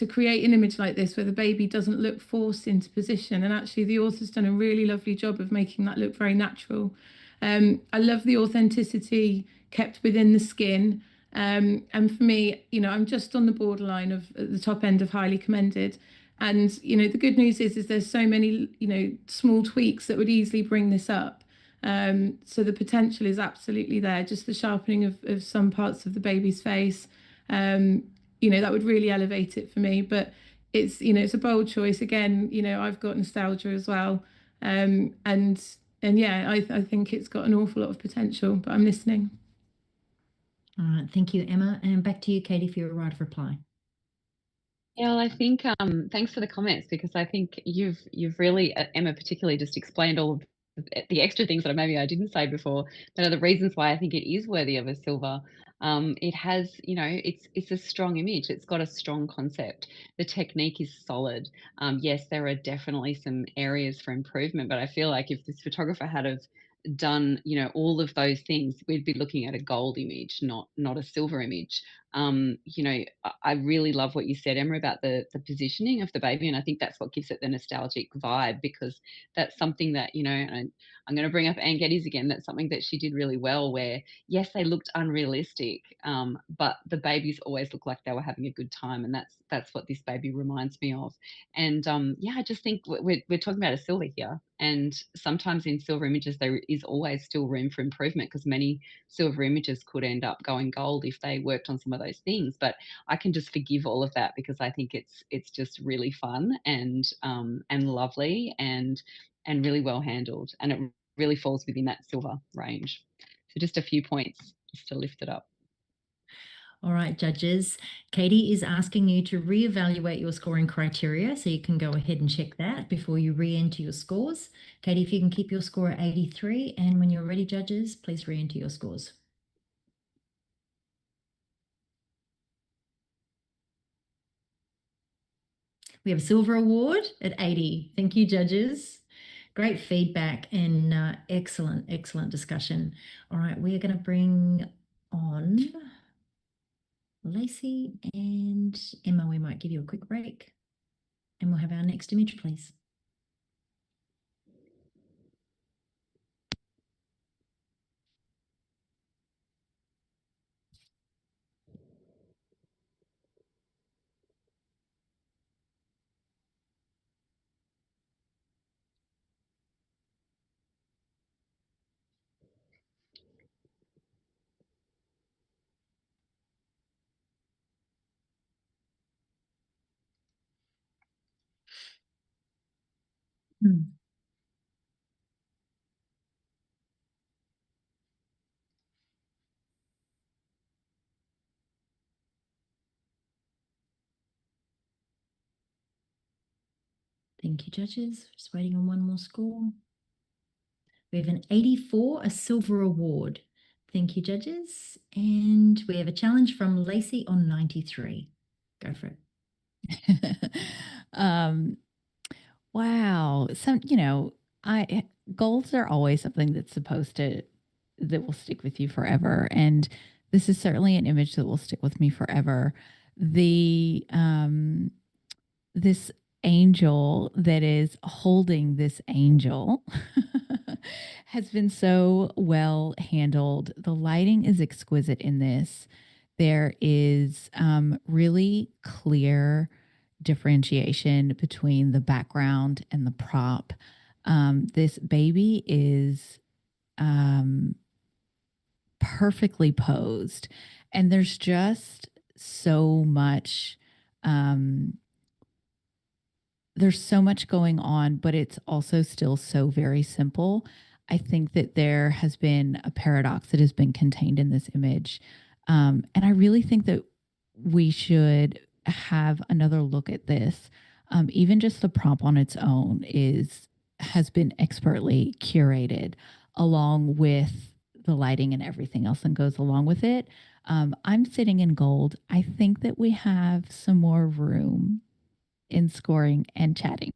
create an image like this where the baby doesn't look forced into position. And actually, the author's done a really lovely job of making that look very natural. I love the authenticity kept within the skin. And for me, I'm just on the borderline of at the top end of highly commended. And the good news is there's so many small tweaks that would easily bring this up. So the potential is absolutely there. Just the sharpening of some parts of the baby's face, that would really elevate it for me. But it's it's a bold choice. Again, I've got nostalgia as well, and yeah, I think it's got an awful lot of potential. But I'm listening. All right, thank you, Emma, and back to you, Katie, for your right of reply. Yeah, well, I think thanks for the comments, because I think you've really, Emma particularly, just explained all of the extra things that maybe I didn't say before that are the reasons why I think it is worthy of a silver. It has, it's a strong image. It's got a strong concept. The technique is solid. Yes, there are definitely some areas for improvement, but I feel like if this photographer had have done all of those things, we'd be looking at a gold image, not a silver image. I really love what you said, Emma, about the positioning of the baby, and I think that's what gives it the nostalgic vibe, because that's something that and I'm going to bring up Aunt Getty's again. That's something that she did really well, where yes, they looked unrealistic, but the babies always looked like they were having a good time, and that's what this baby reminds me of. And yeah, I just think we're talking about a silver here, and sometimes in silver images there is always still room for improvement, because many silver images could end up going gold if they worked on some of those things. But I can just forgive all of that, because I think it's just really fun and lovely and really well handled, and it really falls within that silver range. So just a few points just to lift it up. All right, judges. Katie is asking you to reevaluate your scoring criteria, so you can go ahead and check that before you re-enter your scores. Katie, if you can keep your score at 83, and when you're ready, judges, please re-enter your scores. We have a silver award at 80. Thank you, judges. Great feedback and excellent discussion. All right, we are going to bring on Lacey and Emma. We might give you a quick break, and we'll have our next image, please. Thank you, judges. Just waiting on one more score. We have an 84, a silver award. Thank you, judges. And we have a challenge from Lacey on 93. Go for it. Wow. Golds are always something that will stick with you forever. And this is certainly an image that will stick with me forever. This angel that is holding this angel has been so well handled. The lighting is exquisite in this. There is really clear differentiation between the background and the prop. This baby is perfectly posed, and there's just so much there's so much going on, but it's also still so very simple. I think that there has been a paradox that has been contained in this image. And I really think that we should have another look at this. Even just the prop on its own has been expertly curated, along with the lighting and everything else that goes along with it. I'm sitting in gold. I think that we have some more room in scoring and chatting.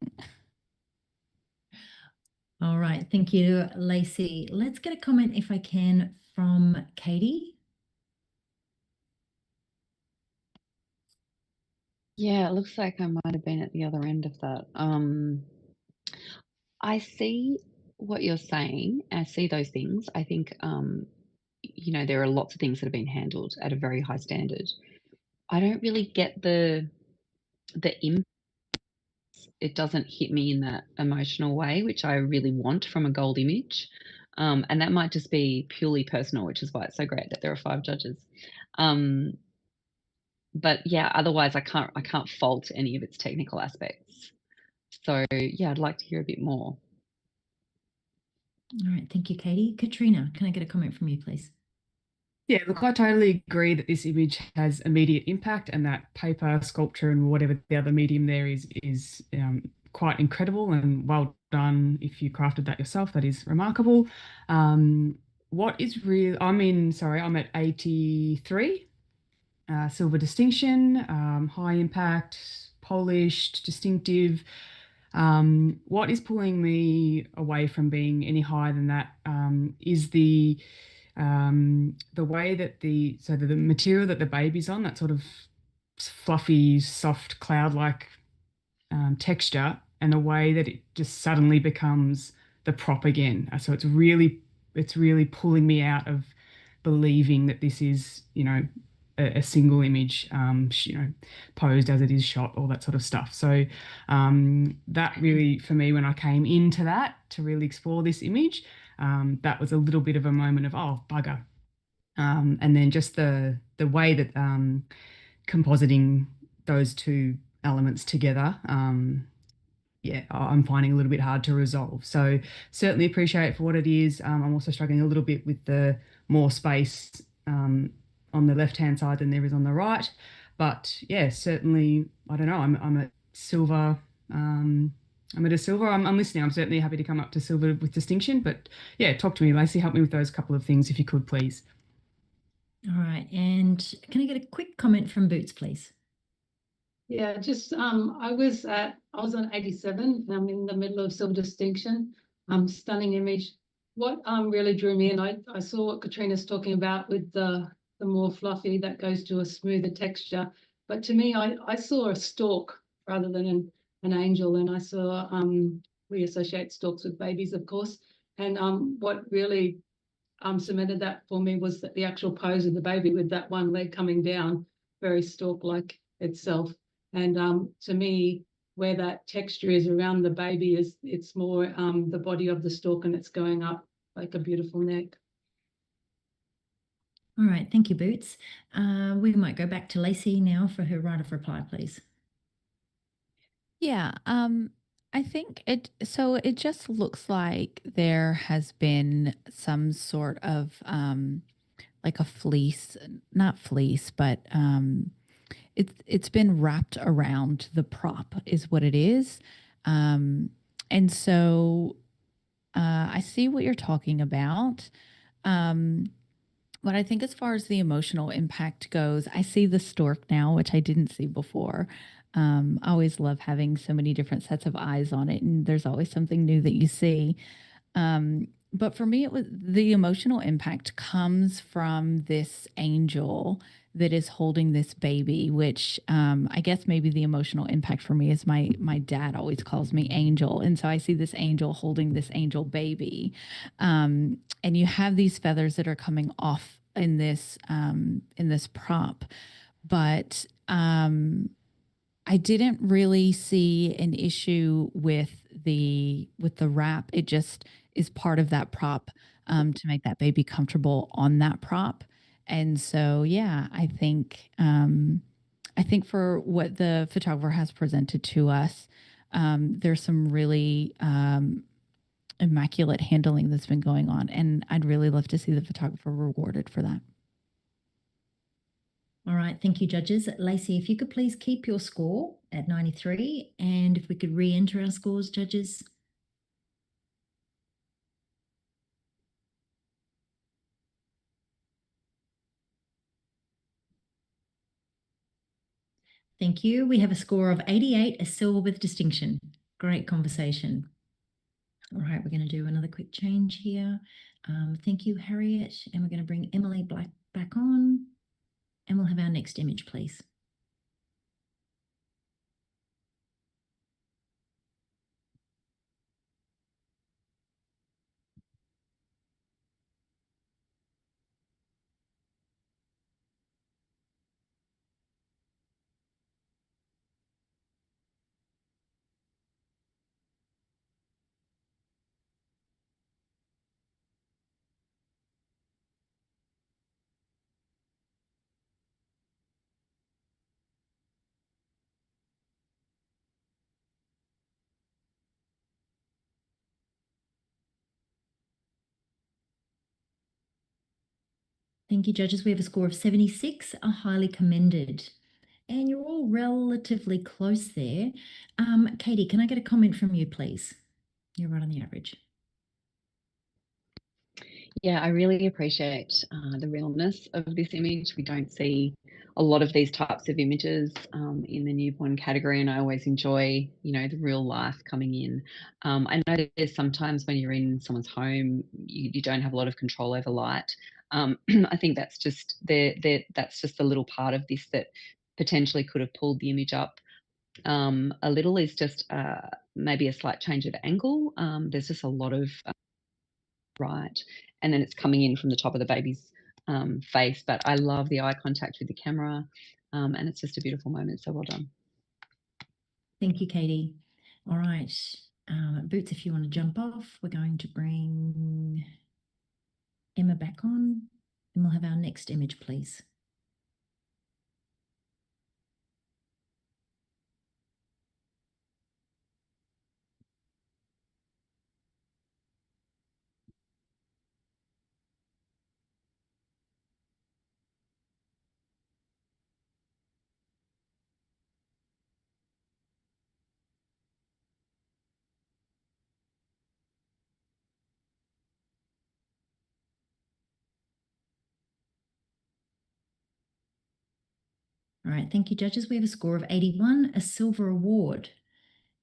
All right. Thank you, Lacey. Let's get a comment, if I can, from Katie. Yeah, it looks like I might have been at the other end of that. I see what you're saying. I see those things. I think, there are lots of things that have been handled at a very high standard. I don't really get the impact. It doesn't hit me in that emotional way, which I really want from a gold image. And that might just be purely personal, which is why it's so great that there are 5 judges. But yeah, otherwise I can't fault any of its technical aspects. So yeah, I'd like to hear a bit more. All right. Thank you, Katie. Katrina, can I get a comment from you, please? Yeah, look, I totally agree that this image has immediate impact, and that paper, sculpture, and whatever the other medium there is quite incredible and well done. If you crafted that yourself, that is remarkable. What is real? I'm at 83. Silver distinction, high impact, polished, distinctive. What is pulling me away from being any higher than that is the way that the material that the baby's on, that sort of fluffy, soft, cloud-like texture, and the way that it just suddenly becomes the prop again. So it's really pulling me out of believing that this is, a single image, posed as it is shot, all that sort of stuff. So that really, for me, when I came into that to really explore this image, that was a little bit of a moment of, oh, bugger. And then just the way that compositing those two elements together, I'm finding a little bit hard to resolve. So certainly appreciate it for what it is. I'm also struggling a little bit with the more space on the left-hand side than there is on the right. But yeah, certainly, I don't know, I'm at silver. I'm at a silver. I'm listening. I'm certainly happy to come up to silver with distinction. But yeah, talk to me, Lacey. Help me with those couple of things if you could, please. All right. And can I get a quick comment from Boots, please? Yeah, just I was on 87. I'm in the middle of silver distinction. Stunning image. What really drew me in, I saw what Katrina's talking about with the more fluffy that goes to a smoother texture. But to me, I saw a stork rather than an angel, and I saw we associate storks with babies, of course. And what really cemented that for me was that the actual pose of the baby with that one leg coming down, very stork-like itself. And to me, where that texture is around the baby it's more the body of the stork, and it's going up like a beautiful neck. All right, thank you, Boots. We might go back to Lacey now for her right of reply, please. Yeah, I think it just looks like there has been some sort of like a fleece, not fleece, but it's been wrapped around the prop is what it is. And so I see what you're talking about. But I think as far as the emotional impact goes, I see the stork now, which I didn't see before. I always love having so many different sets of eyes on it, and there's always something new that you see. But for me, it was the emotional impact comes from this angel that is holding this baby, which I guess maybe the emotional impact for me is my dad always calls me Angel, and so I see this angel holding this angel baby, and you have these feathers that are coming off in this prop, but I didn't really see an issue with the wrap. It just is part of that prop to make that baby comfortable on that prop. And so, yeah, I think for what the photographer has presented to us, there's some really immaculate handling that's been going on, and I'd really love to see the photographer rewarded for that. All right, thank you, judges. Lacey, if you could please keep your score at 93, and if we could re-enter our scores, judges. Thank you. We have a score of 88, a silver with distinction. Great conversation. All right, we're going to do another quick change here. Thank you, Harriet. And we're going to bring Emily Black back on. And we'll have our next image, please. Thank you, judges. We have a score of 76, a highly commended. And you're all relatively close there. Katie, can I get a comment from you, please? You're right on the average. Yeah, I really appreciate the realness of this image. We don't see a lot of these types of images in the newborn category, and I always enjoy, the real life coming in. I know there's sometimes when you're in someone's home, you don't have a lot of control over light. I think that's just that's just a little part of this that potentially could have pulled the image up A little is just maybe a slight change of angle. There's just a lot of right, and then it's coming in from the top of the baby's face. But I love the eye contact with the camera, and it's just a beautiful moment. So well done. Thank you, Katie. All right, Boots, if you want to jump off, we're going to bring Emma back on, and we'll have our next image, please. All right, thank you, judges. We have a score of 81, a silver award.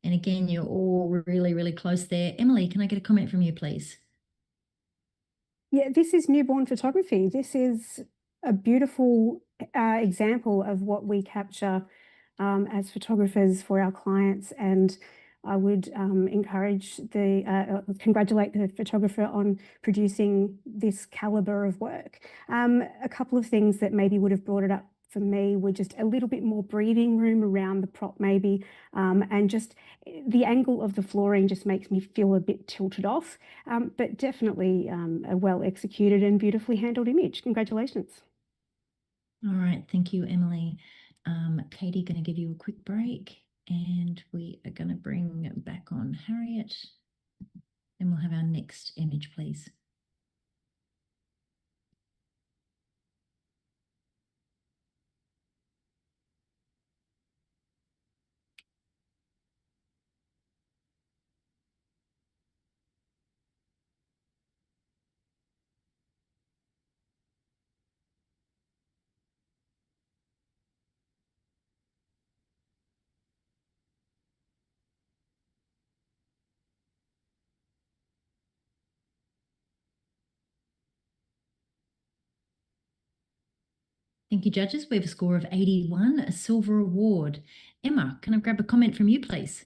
And again, you're all really, really close there. Emily, can I get a comment from you, please? Yeah, this is newborn photography. This is a beautiful example of what we capture as photographers for our clients. And I would congratulate the photographer on producing this caliber of work. A couple of things that maybe would have brought it up for me were just a little bit more breathing room around the prop maybe, and just the angle of the flooring just makes me feel a bit tilted off, but definitely a well executed and beautifully handled image. Congratulations. All right, thank you, Emily. Katie, going to give you a quick break, and we are going to bring back on Harriet, and we'll have our next image, please. Thank you, judges. We have a score of 81, a silver award. Emma, can I grab a comment from you, please?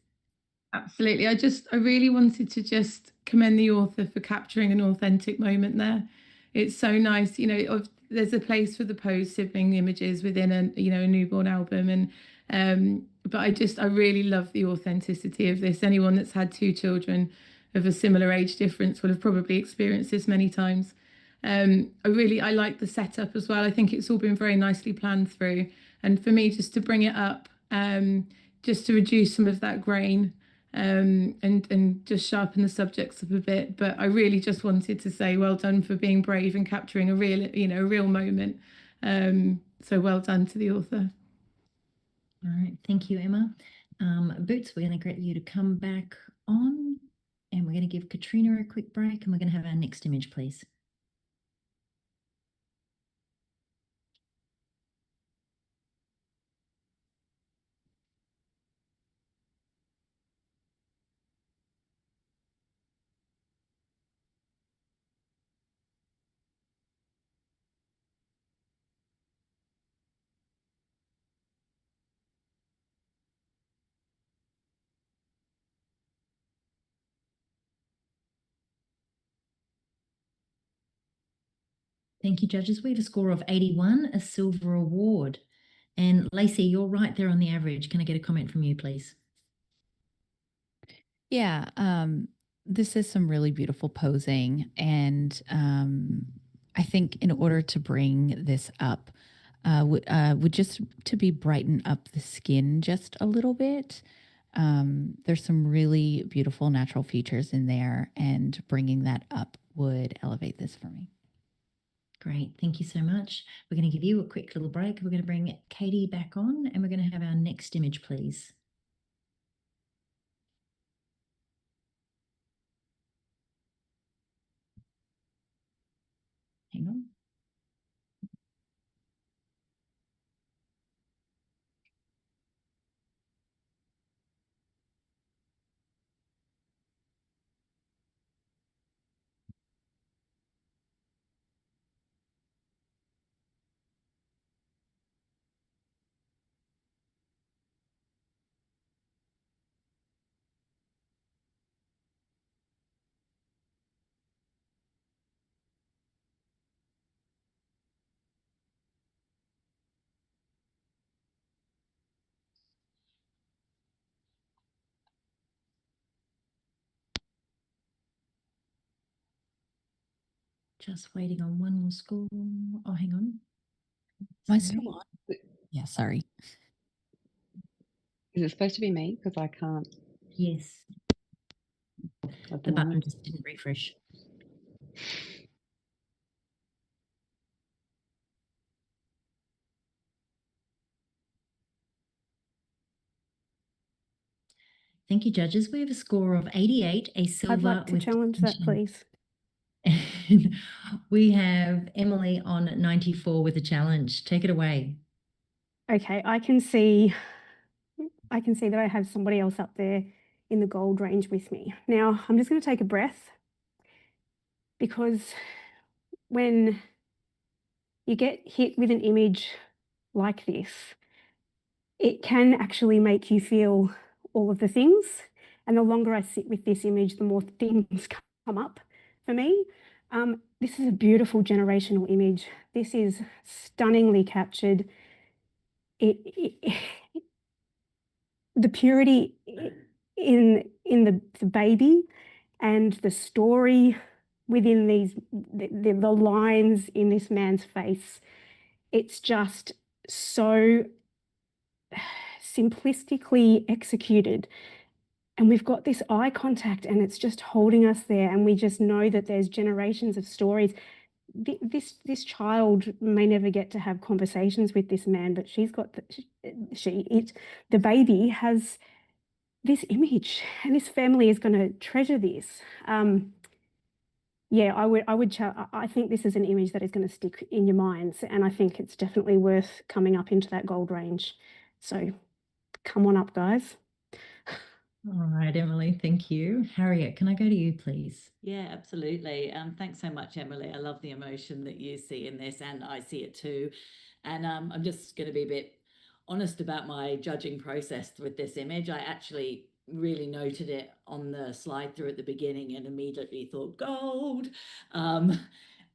Absolutely. I really wanted to just commend the author for capturing an authentic moment there. It's so nice, there's a place for the pose sibling images within a newborn album, and but I really love the authenticity of this. Anyone that's had two children of a similar age difference will have probably experienced this many times. I like the setup as well. I think it's all been very nicely planned through, and for me, just to bring it up, just to reduce some of that grain, and just sharpen the subjects up a bit. But I really just wanted to say well done for being brave and capturing a real moment. So well done to the author. All right, thank you, Emma. Boots, we're going to get you to come back on, and we're going to give Katrina a quick break, and we're going to have our next image, please. Thank you, judges. We have a score of 81, a silver award. And Lacey, you're right there on the average. Can I get a comment from you, please? Yeah, this is some really beautiful posing. And I think in order to bring this up, would just to be brighten up the skin just a little bit. There's some really beautiful natural features in there, and bringing that up would elevate this for me. Great, thank you so much. We're going to give you a quick little break. We're going to bring Katie back on, and we're going to have our next image, please. Hang on. Just waiting on one more score. Oh, hang on. Am I Sorry. still on? Yeah, sorry. Is it supposed to be me? Because I can't Yes, at the the button moment. just didn't refresh. Thank you, judges. We have a score of 88, a silver. I'd like to with challenge that, distinction. please. And we have Emily on 94 with a challenge. Take it away. Okay, I can see that I have somebody else up there in the gold range with me. Now, I'm just going to take a breath, because when you get hit with an image like this, it can actually make you feel all of the things. And the longer I sit with this image, the more things come up for me. This is a beautiful generational image. This is stunningly captured. The purity in the baby and the story within the lines in this man's face. It's just so simplistically executed. And we've got this eye contact and it's just holding us there. And we just know that there's generations of stories. This child may never get to have conversations with this man, but she's got the baby has this image, and this family is going to treasure this. Yeah, I think this is an image that is going to stick in your minds, and I think it's definitely worth coming up into that gold range. So come on up, guys. All right, Emily, thank you. Harriet, can I go to you, please? Yeah, absolutely. Thanks so much, Emily. I love the emotion that you see in this, and I see it too. And I'm just going to be a bit honest about my judging process with this image. I actually really noted it on the slide through at the beginning and immediately thought gold. And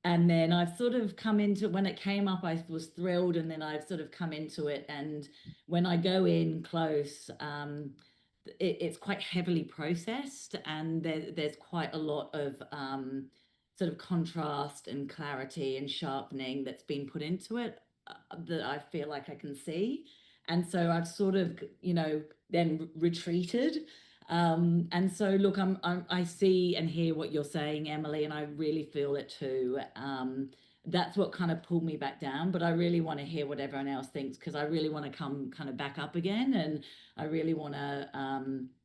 then I've sort of come into, when it came up, I was thrilled, and then I've sort of come into it. And when I go in close, it's quite heavily processed, and there's quite a lot of sort of contrast and clarity and sharpening that's been put into it that I feel like I can see. And so I've sort of, then retreated. And so look, I see and hear what you're saying, Emily, and I really feel it too. That's what kind of pulled me back down, but I really want to hear what everyone else thinks, because I really want to come kind of back up again, and I really want to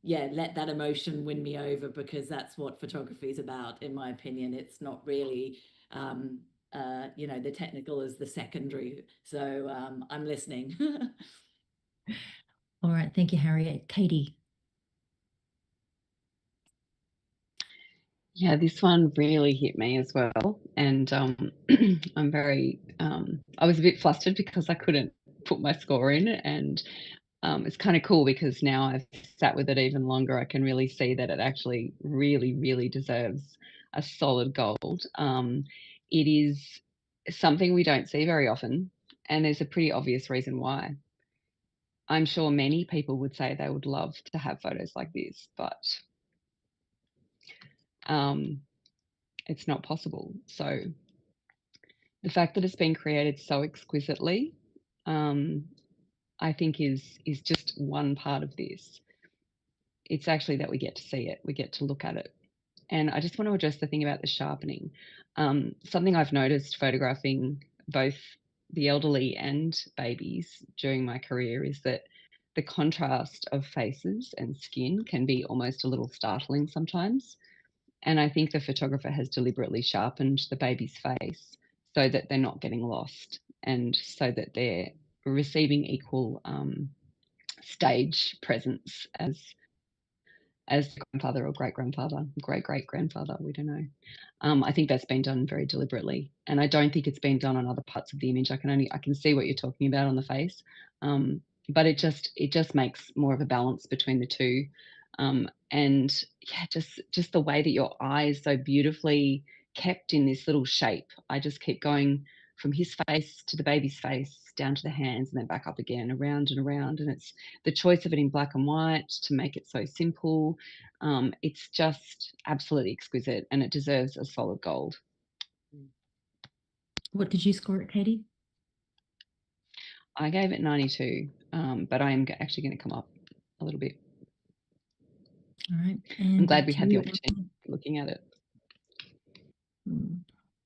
let that emotion win me over, because that's what photography is about, in my opinion. It's not really the technical is the secondary. So I'm listening. All right, thank you, Harriet. Katie. Yeah, this one really hit me as well. And I'm very, I was a bit flustered because I couldn't put my score in. And it's kind of cool because now I've sat with it even longer. I can really see that it actually really, really deserves a solid gold. It is something we don't see very often, and there's a pretty obvious reason why. I'm sure many people would say they would love to have photos like this, but it's not possible. So the fact that it's been created so exquisitely, I think is just one part of this. It's actually that we get to see it, we get to look at it. And I just want to address the thing about the sharpening. Something I've noticed photographing both the elderly and babies during my career is that the contrast of faces and skin can be almost a little startling sometimes. And I think the photographer has deliberately sharpened the baby's face so that they're not getting lost, and so that they're receiving equal stage presence as grandfather or great-grandfather, great-great-grandfather, we don't know. I think that's been done very deliberately, and I don't think it's been done on other parts of the image. I can see what you're talking about on the face, but it just makes more of a balance between the two. And yeah, just the way that your eye is so beautifully kept in this little shape. I just keep going from his face to the baby's face, down to the hands, and then back up again, around and around. And it's the choice of it in black and white to make it so simple. It's just absolutely exquisite, and it deserves a solid gold. What did you score it, Katie? I gave it 92, but I am actually going to come up a little bit. All right. I'm And glad back we to had the you, opportunity Emily. of looking at it.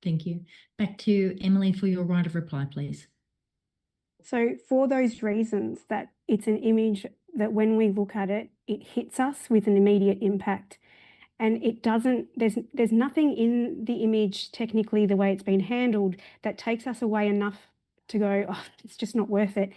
Thank you. Back to Emily for your right of reply, please. So for those reasons that it's an image that when we look at it, it hits us with an immediate impact. And it doesn't, there's nothing in the image technically the way it's been handled that takes us away enough to go, oh, it's just not worth it.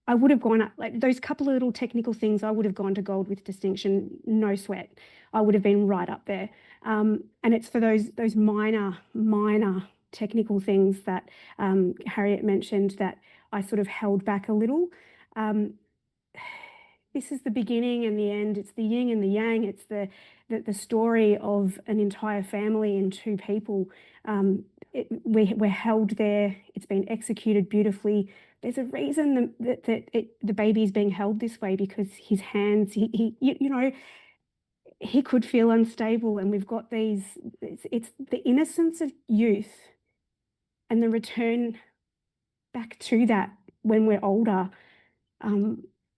I would have gone up, like those couple of little technical things, I would have gone to gold with distinction, no sweat. I would have been right up there. And it's for those minor technical things that Harriet mentioned that I sort of held back a little. This is the beginning and the end. It's the yin and the yang. It's the story of an entire family and two people. We're held there. It's been executed beautifully. There's a reason that the baby is being held this way, because his hands, he could feel unstable, and we've got these. It's the innocence of youth, and the return back to that when we're older.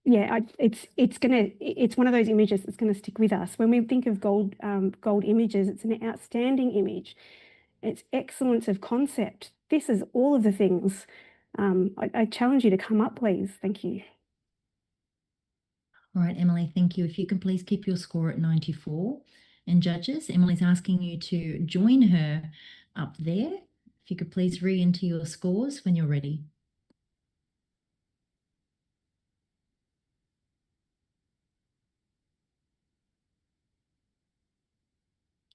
It's one of those images that's gonna stick with us. When we think of gold images, it's an outstanding image. It's excellence of concept. This is all of the things. I challenge you to come up, please. Thank you. All right, Emily, thank you. If you can please keep your score at 94. And judges, Emily's asking you to join her up there. If you could please re-enter your scores when you're ready.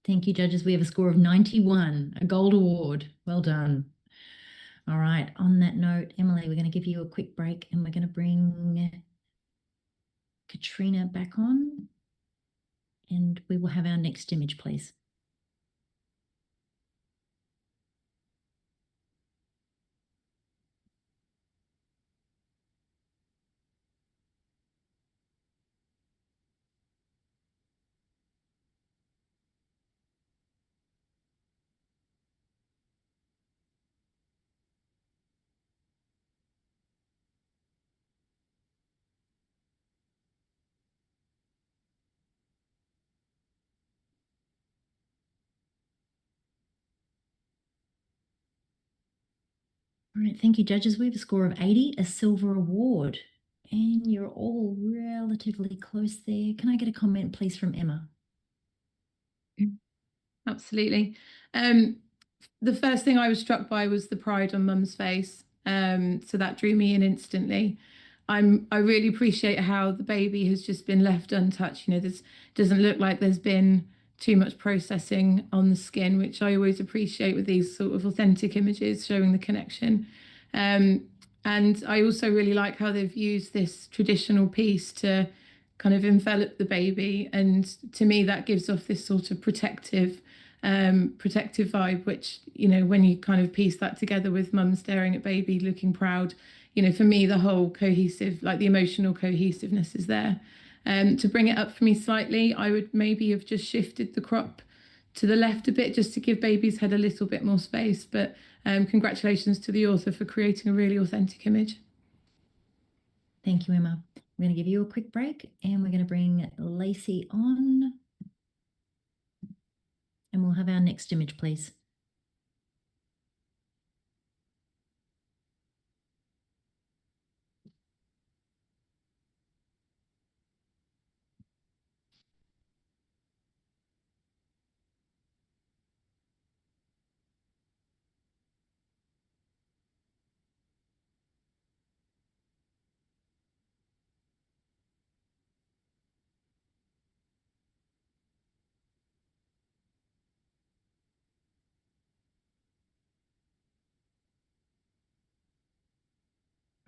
Thank you, judges. We have a score of 91, a gold award. Well done. All right, on that note, Emily, we're going to give you a quick break and we're going to bring Katrina back on, and we will have our next image, please. All right, thank you, judges. We have a score of 80, a silver award, and you're all relatively close there. Can I get a comment, please, from Emma? Absolutely. The first thing I was struck by was the pride on Mum's face. So that drew me in instantly. I really appreciate how the baby has just been left untouched. You know, this doesn't look like there's been too much processing on the skin, which I always appreciate with these sort of authentic images showing the connection. And I also really like how they've used this traditional piece to kind of envelop the baby. And to me, that gives off this sort of protective vibe, which, you know, when you kind of piece that together with mum staring at baby looking proud, you know, for me, the whole cohesive, like the emotional cohesiveness is there. To bring it up for me slightly, I would maybe have just shifted the crop to the left a bit just to give baby's head a little bit more space. But congratulations to the author for creating a really authentic image. Thank you, Emma. We're going to give you a quick break and we're going to bring Lacey on. And we'll have our next image, please.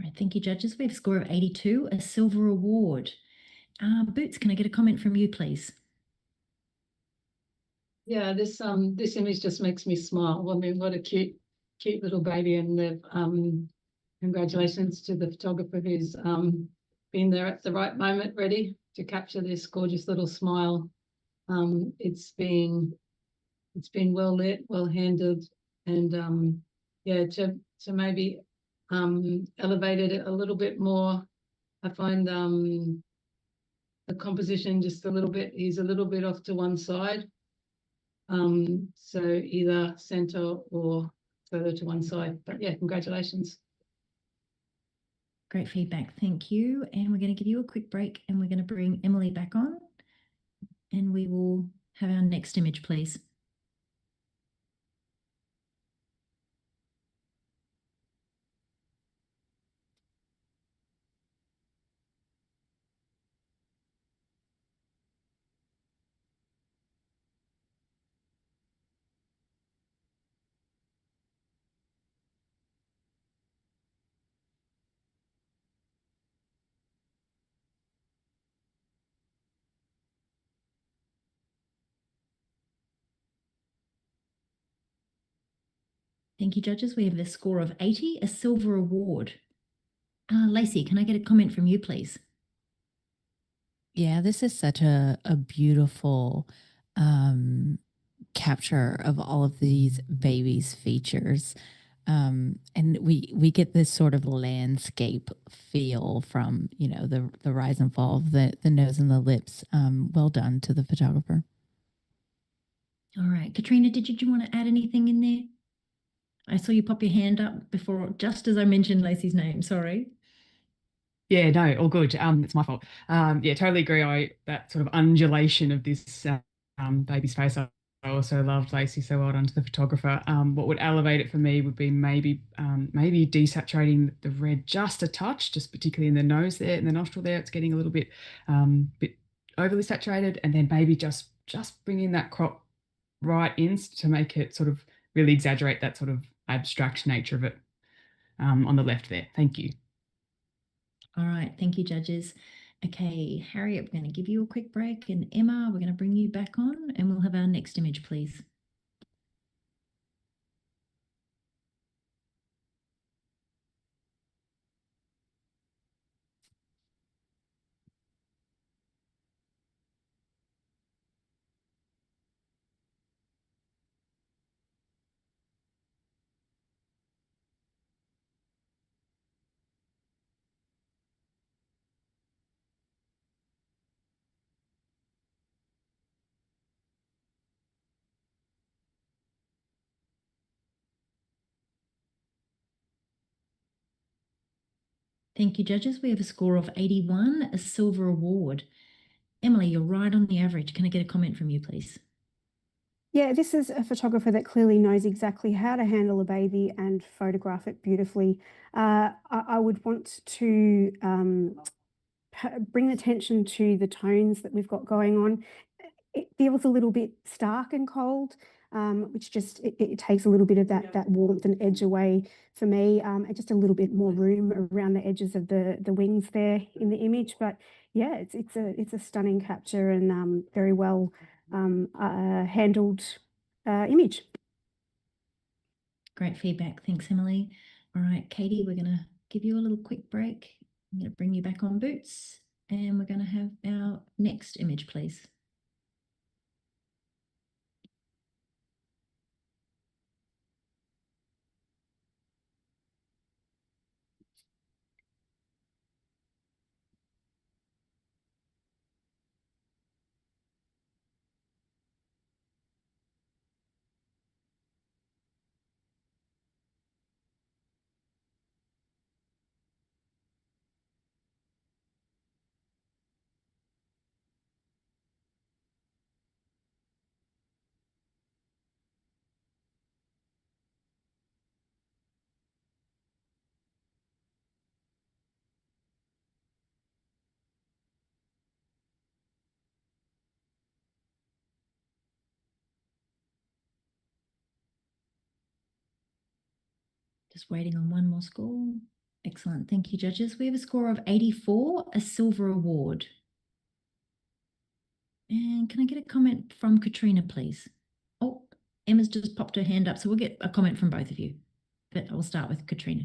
All right, thank you, judges. We have a score of 82, a silver award. Boots, can I get a comment from you, please? Yeah, this image just makes me smile. I mean, what a cute little baby, and the congratulations to the photographer who's been there at the right moment, ready to capture this gorgeous little smile. It's been well lit, well handled, and yeah, to maybe elevate it a little bit more. I find the composition just a little bit, he's a little bit off to one side. So either center or further to one side. But yeah, congratulations. Great feedback. Thank you. And we're going to give you a quick break and we're going to bring Emily back on and we will have our next image, please. Thank you, judges. We have a score of 80, a silver award. Lacey, can I get a comment from you, please? Yeah, this is such a beautiful capture of all of these babies' features. And we get this sort of landscape feel from, you know, the rise and fall of the nose and the lips. Well done to the photographer. All right. Katrina, did you want to add anything in there? I saw you pop your hand up before, just as I mentioned Lacey's name. Sorry. Yeah, no, all good. It's my fault. Yeah, totally agree. That sort of undulation of this baby's face, I also loved, Lacey. So well done to the photographer. What would elevate it for me would be maybe desaturating the red just a touch, just particularly in the nose there, in the nostril there. It's getting a little bit overly saturated, and then maybe just bringing that crop right in to make it sort of really exaggerate that sort of abstract nature of it on the left there. Thank you. All right. Thank you, judges. Okay, Harriet, we're going to give you a quick break. And Emma, we're going to bring you back on and we'll have our next image, please. Thank you, judges. We have a score of 81, a silver award. Emily, you're right on the average. Can I get a comment from you, please? Yeah, this is a photographer that clearly knows exactly how to handle a baby and photograph it beautifully. I would want to bring attention to the tones that we've got going on. It feels a little bit stark and cold, which just it takes a little bit of that warmth and edge away for me, and just a little bit more room around the edges of the wings there in the image. But yeah, it's a stunning capture and very well handled image. Great feedback. Thanks, Emily. All right, Katie, we're going to give you a little quick break. I'm going to bring you back on boots and we're going to have our next image, please. Just waiting on one more score. Excellent. Thank you, judges. We have a score of 84, a silver award. And can I get a comment from Katrina, please? Oh, Emma's just popped her hand up, so we'll get a comment from both of you. But I'll start with Katrina.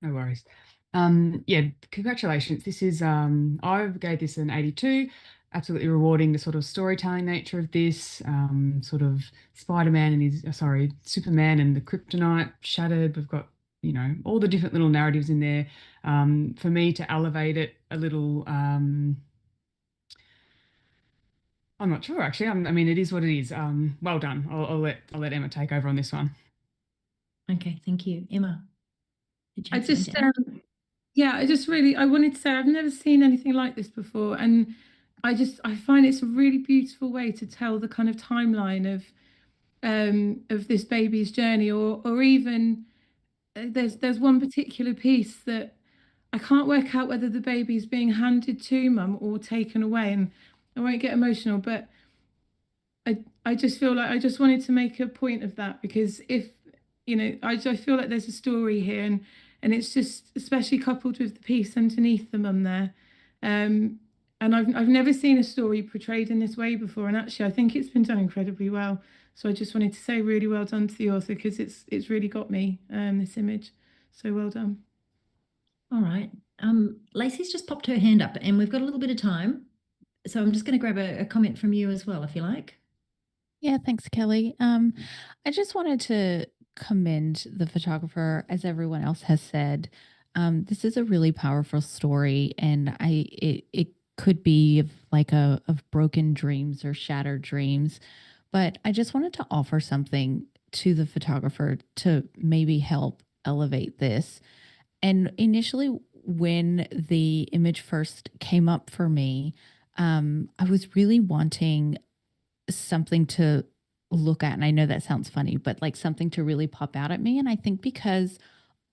No worries. Yeah, congratulations. This is I gave this an 82. Absolutely rewarding the sort of storytelling nature of this, sort of Spider-Man and his Superman and the kryptonite shattered. We've got, all the different little narratives in there. For me to elevate it a little, I'm not sure actually. I mean, it is what it is. Well done. I'll let Emma take over on this one. Okay, thank you. Emma, did you I have something just to add? Yeah, I wanted to say I've never seen anything like this before, and I find it's a really beautiful way to tell the kind of timeline of this baby's journey, or even there's one particular piece that I can't work out whether the baby's being handed to mum or taken away, and I won't get emotional, but I just feel like I just wanted to make a point of that, because if I feel like there's a story here, and it's just especially coupled with the piece underneath the mum there, and I've never seen a story portrayed in this way before, and actually I think it's been done incredibly well. So I just wanted to say really well done to the author, because it's really got me, this image. So well done. All right. Lacey's just popped her hand up, and we've got a little bit of time. So I'm just going to grab a comment from you as well, if you like. Yeah, thanks, Kelly. I just wanted to commend the photographer, as everyone else has said. This is a really powerful story, and it could be of broken dreams or shattered dreams, but I just wanted to offer something to the photographer to maybe help elevate this. And initially, when the image first came up for me, I was really wanting something to look at. And I know that sounds funny, but like something to really pop out at me. And I think because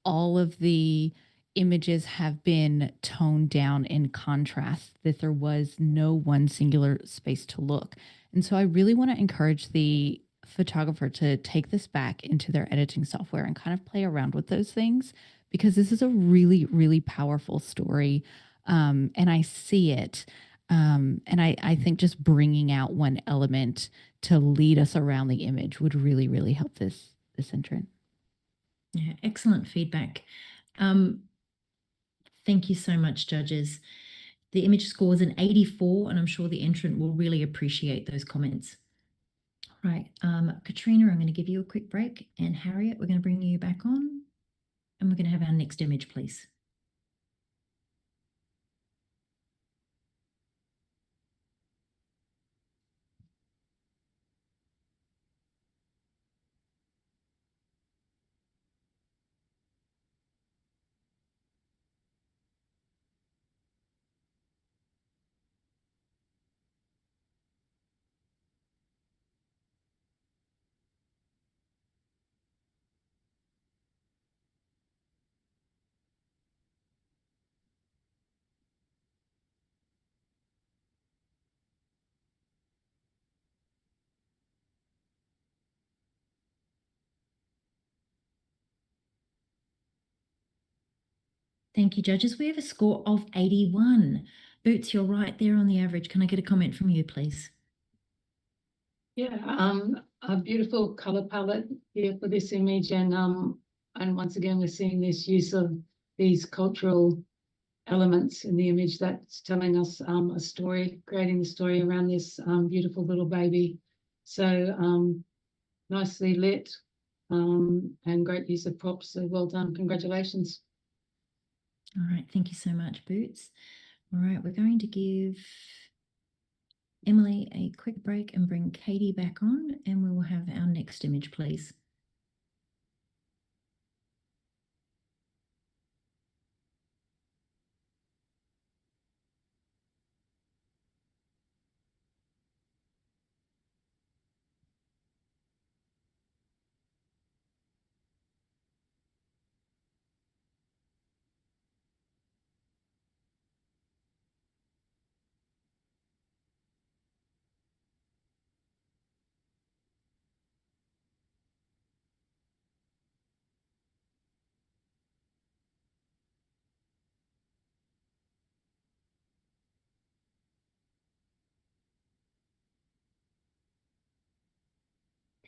all of the images have been toned down in contrast, that there was no one singular space to look. And so I really want to encourage the photographer to take this back into their editing software and kind of play around with those things, because this is a really, really powerful story. And I see it. And I think just bringing out one element to lead us around the image would really, really help this entrant. Yeah, excellent feedback. Thank you so much, judges. The image scores an 84, and I'm sure the entrant will really appreciate those comments. All right, Katrina, I'm going to give you a quick break, and Harriet, we're going to bring you back on, and we're going to have our next image, please. Thank you, judges. We have a score of 81. Boots, you're right there on the average. Can I get a comment from you, please? Yeah, a beautiful color palette here for this image, and once again we're seeing this use of these cultural elements in the image that's telling us a story, creating the story around this beautiful little baby. So nicely lit, and great use of props. So well done. Congratulations. All right, thank you so much, Boots. All right, we're going to give Emily a quick break and bring Katie back on, and we will have our next image, please.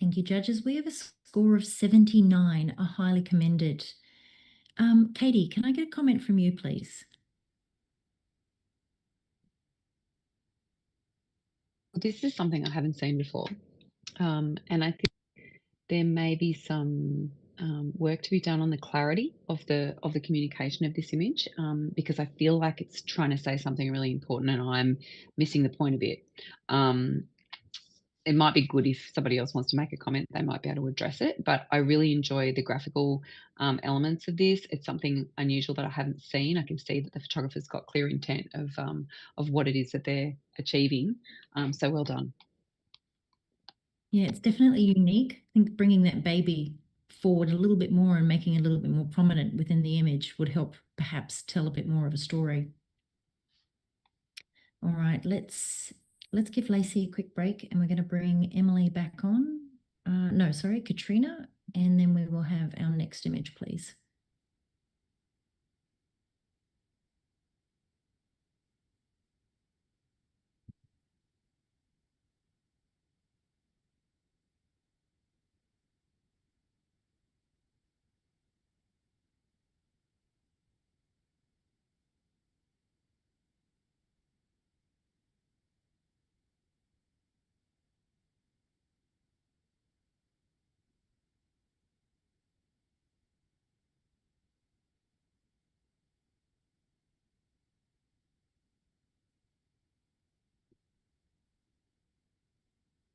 Thank you, judges. We have a score of 79, a highly commended. Katie, can I get a comment from you, please? This is something I haven't seen before. And I think there may be some work to be done on the clarity of the communication of this image, because I feel like it's trying to say something really important and I'm missing the point a bit. It might be good if somebody else wants to make a comment, they might be able to address it. But I really enjoy the graphical elements of this. It's something unusual that I haven't seen. I can see that the photographer's got clear intent of what it is that they're achieving. So well done. Yeah, it's definitely unique. I think bringing that baby forward a little bit more and making it a little bit more prominent within the image would help perhaps tell a bit more of a story. All right, let's give Lacey a quick break and we're going to bring Emily back on. No, sorry, Katrina, and then we will have our next image, please.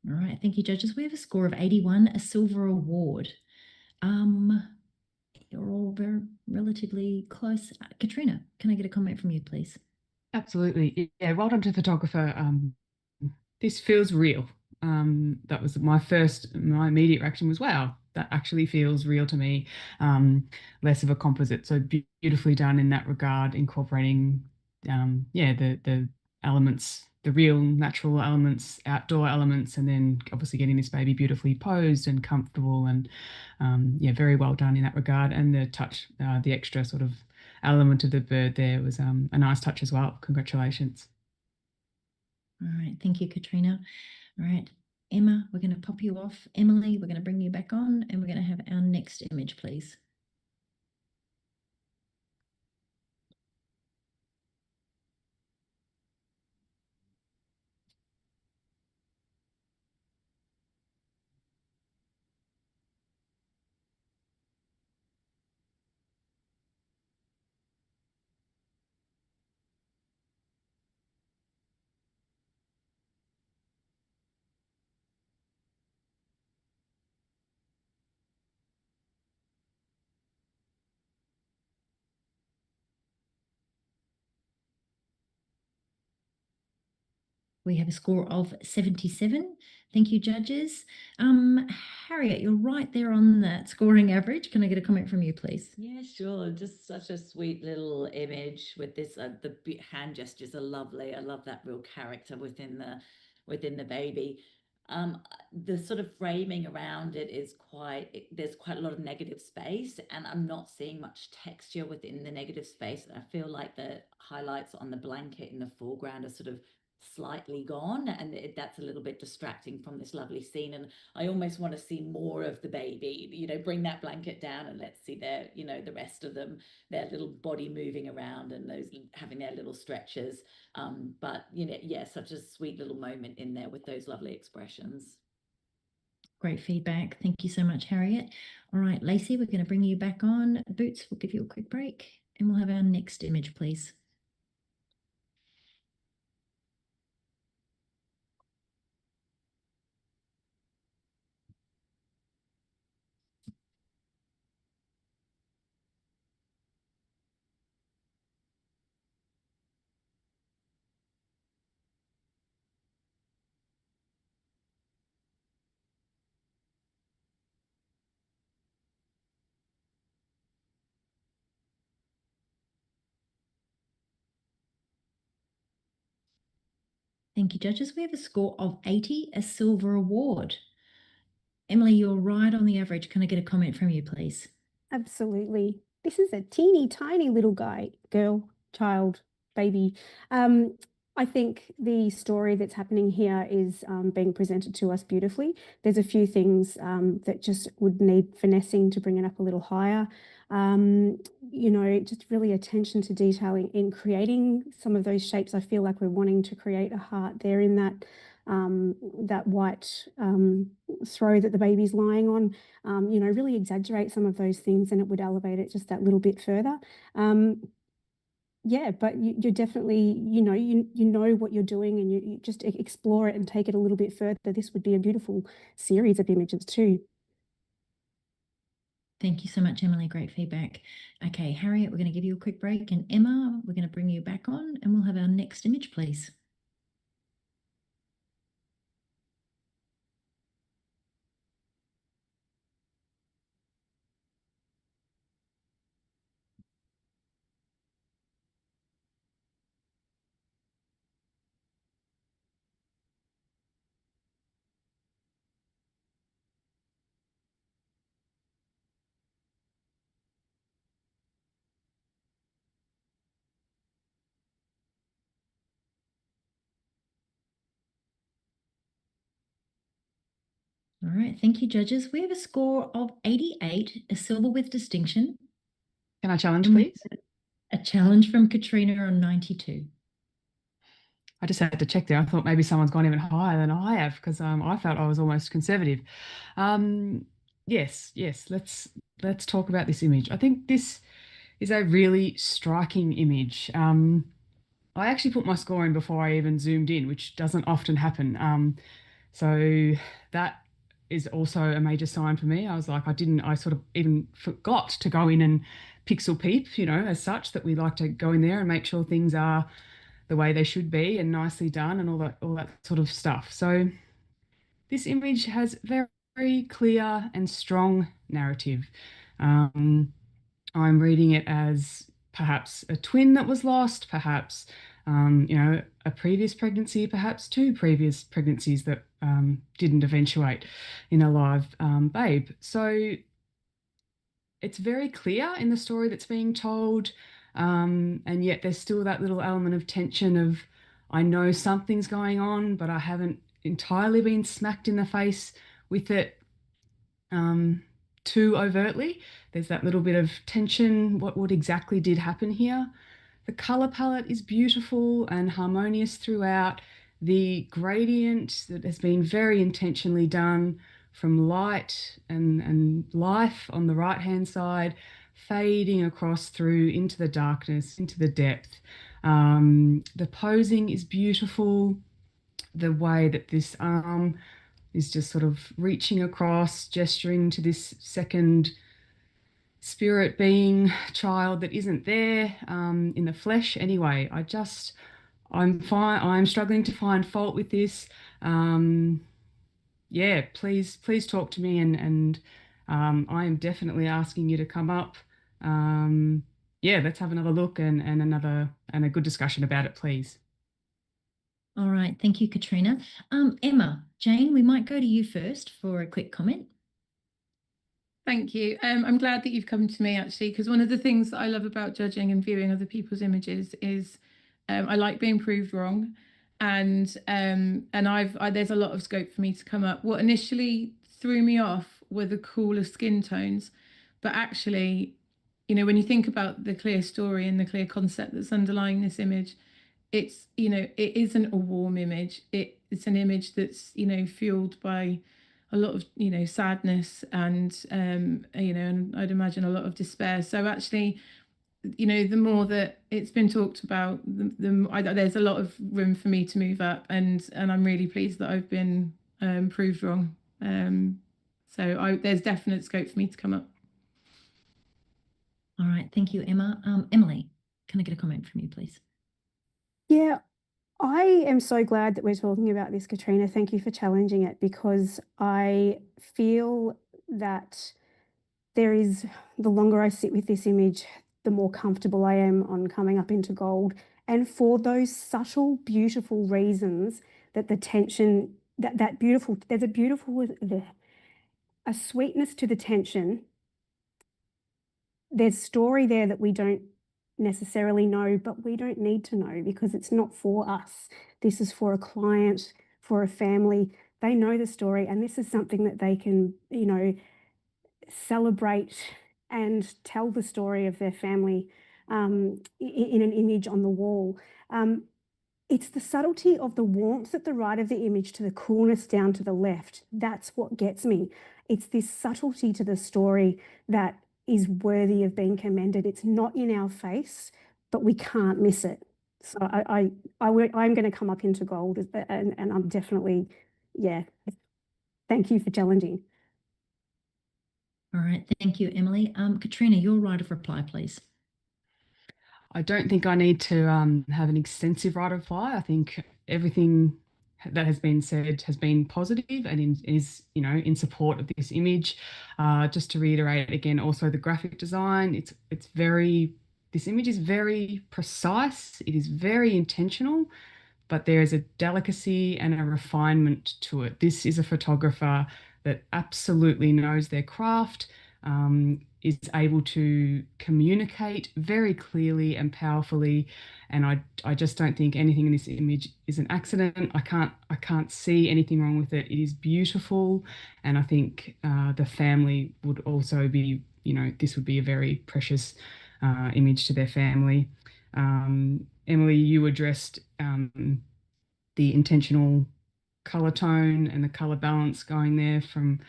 All right, thank you, judges. We have a score of 81, a silver award. You're all very relatively close. Katrina, can I get a comment from you, please? Absolutely. Yeah, well done to the photographer. This feels real. That was my immediate reaction was, wow, that actually feels real to me. Less of a composite. So beautifully done in that regard, incorporating, the elements, the real natural elements, outdoor elements, and then obviously getting this baby beautifully posed and comfortable, and very well done in that regard. And the touch, the extra sort of element of the bird there was a nice touch as well. Congratulations. All right, thank you, Katrina. All right, Emma, we're going to pop you off. Emily, we're going to bring you back on, and we're going to have our next image, please. We have a score of 77. Thank you, judges. Harriet, you're right there on that scoring average. Can I get a comment from you, please? Yeah, sure. Just such a sweet little image with this. The hand gestures are lovely. I love that real character within the baby. The sort of framing around it is there's quite a lot of negative space, and I'm not seeing much texture within the negative space. I feel like the highlights on the blanket in the foreground are sort of slightly gone, and that's a little bit distracting from this lovely scene. And I almost want to see more of the baby, bring that blanket down and let's see the rest of them, their little body moving around and those having their little stretches. But such a sweet little moment in there with those lovely expressions. Great feedback. Thank you so much, Harriet. All right, Lacey, we're going to bring you back on. Boots, we'll give you a quick break and we'll have our next image, please. Thank you, judges. We have a score of 80, a silver award. Emily, you're right on the average. Can I get a comment from you, please? Absolutely. This is a teeny tiny little guy, girl, child, baby. I think the story that's happening here is being presented to us beautifully. There's a few things that just would need finessing to bring it up a little higher. You know, just really attention to detailing in creating some of those shapes. I feel like we're wanting to create a heart there in that that white throw that the baby's lying on. You know, really exaggerate some of those things, and it would elevate it just that little bit further. Yeah, but you're definitely, you know, you know what you're doing, and you just explore it and take it a little bit further. This would be a beautiful series of images too. Thank you so much, Emily. Great feedback. Okay, Harriet, we're going to give you a quick break. And Emma, we're going to bring you back on and we'll have our next image, please. All right, thank you, judges. We have a score of 88, a silver with distinction. Can I challenge, please? A challenge from Katrina on 92. I just had to check there. I thought maybe someone's gone even higher than I have, because I felt I was almost conservative. Yes, let's talk about this image. I think this is a really striking image. I actually put my score in before I even zoomed in, which doesn't often happen. So that is also a major sign for me. I was like, I sort of even forgot to go in and pixel peep, you know, as such, that we like to go in there and make sure things are the way they should be and nicely done and all that sort of stuff. So this image has very clear and strong narrative. I'm reading it as perhaps a twin that was lost, perhaps you know, a previous pregnancy, perhaps two previous pregnancies that didn't eventuate in a live babe. So it's very clear in the story that's being told, and yet there's still that little element of tension of, I know something's going on, but I haven't entirely been smacked in the face with it too overtly. There's that little bit of tension. What exactly did happen here? The color palette is beautiful and harmonious throughout. The gradient that has been very intentionally done from light and life on the right hand side, fading across through into the darkness, into the depth. The posing is beautiful. The way that this arm is just sort of reaching across, gesturing to this second spirit being, child that isn't there in the flesh. Anyway, I'm struggling to find fault with this. Yeah, please talk to me, and I am definitely asking you to come up. Yeah, let's have another look and a good discussion about it, please. All right, thank you, Katrina. Emma, Jane, we might go to you first for a quick comment. Thank you. I'm glad that you've come to me, actually, because one of the things that I love about judging and viewing other people's images is I like being proved wrong, and there's a lot of scope for me to come up. What initially threw me off were the cooler skin tones, but actually, you know, when you think about the clear story and the clear concept that's underlying this image, it's, you know, it isn't a warm image. It's an image that's, you know, fueled by a lot of, you know, sadness and you know, and I'd imagine a lot of despair. So actually, you know, the more that it's been talked about, there's a lot of room for me to move up, and I'm really pleased that I've been proved wrong. So there's definite scope for me to come up. All right, thank you, Emma. Emily, can I get a comment from you, please? Yeah, I am so glad that we're talking about this, Katrina. Thank you for challenging it, because I feel that the longer I sit with this image, the more comfortable I am on coming up into gold. And for those subtle, beautiful reasons that the tension, there's a sweetness to the tension. There's story there that we don't necessarily know, but we don't need to know because it's not for us. This is for a client, for a family. They know the story, and this is something that they can, celebrate and tell the story of their family in an image on the wall. It's the subtlety of the warmth at the right of the image to the coolness down to the left. That's what gets me. It's this subtlety to the story that is worthy of being commended. It's not in our face, but we can't miss it. So I'm going to come up into gold, and I'm definitely, yeah. Thank you for challenging. All right, thank you, Emily. Katrina, your right of reply, please. I don't think I need to have an extensive right of reply. I think everything that has been said has been positive and is, in support of this image. Just to reiterate again, also the graphic design, this image is very precise. It is very intentional, but there is a delicacy and a refinement to it. This is a photographer that absolutely knows their craft, is able to communicate very clearly and powerfully. And I just don't think anything in this image is an accident. I can't see anything wrong with it. It is beautiful. And I think the family would also be, this would be a very precious image to their family. Emily, you addressed the intentional color tone and the color balance going there from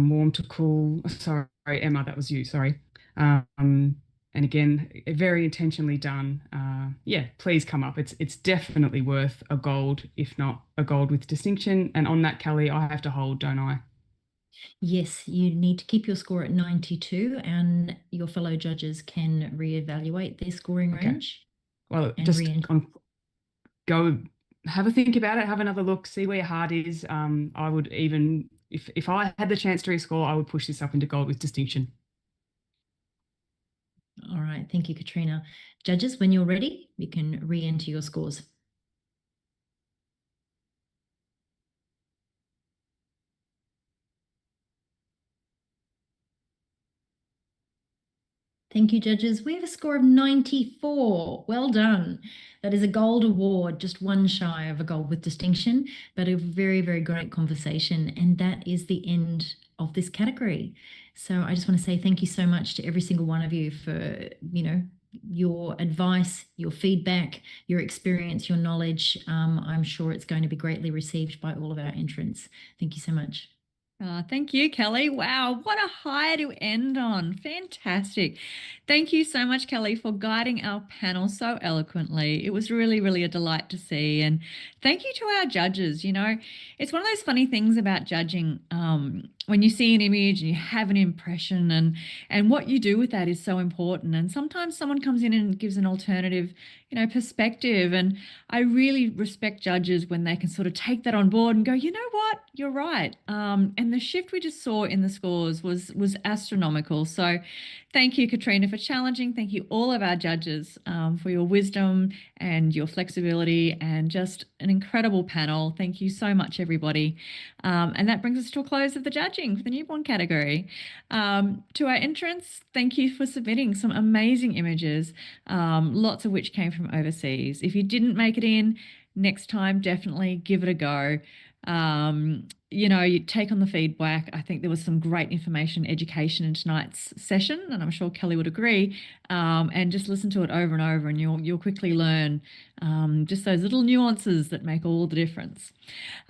warm to cool. Sorry, Emma, that was you. Sorry. And again, very intentionally done. Yeah, please come up. It's definitely worth a gold, if not a gold with distinction. And on that, Kelly, I have to hold, don't I? Yes, you need to keep your score at 92, and your fellow judges can reevaluate their scoring range. Well, just go have a think about it, have another look, see where your heart is. I would even, if I had the chance to rescore, I would push this up into gold with distinction. All right, thank you, Katrina. Judges, when you're ready, you can re-enter your scores. Thank you, judges. We have a score of 94. Well done. That is a gold award, just one shy of a gold with distinction, but a very, very great conversation. And that is the end of this category. So I just want to say thank you so much to every single one of you for, your advice, your feedback, your experience, your knowledge. I'm sure it's going to be greatly received by all of our entrants. Thank you so much. Thank you, Kelly. Wow, what a high to end on. Fantastic. Thank you so much, Kelly, for guiding our panel so eloquently. It was really, really a delight to see. And thank you to our judges. It's one of those funny things about judging. When you see an image and you have an impression, and what you do with that is so important. And sometimes someone comes in and gives an alternative, perspective. And I really respect judges when they can sort of take that on board and go, you know what, you're right. And the shift we just saw in the scores was astronomical. So thank you, Katrina, for challenging. Thank you, all of our judges, for your wisdom and your flexibility and just an incredible panel. Thank you so much, everybody. And that brings us to a close of the judging for the newborn category. To our entrants, thank you for submitting some amazing images, lots of which came from overseas. If you didn't make it in, next time, definitely give it a go. You take on the feedback. I think there was some great information, education in tonight's session, and I'm sure Kelly would agree. And just listen to it over and over, and you'll quickly learn just those little nuances that make all the difference.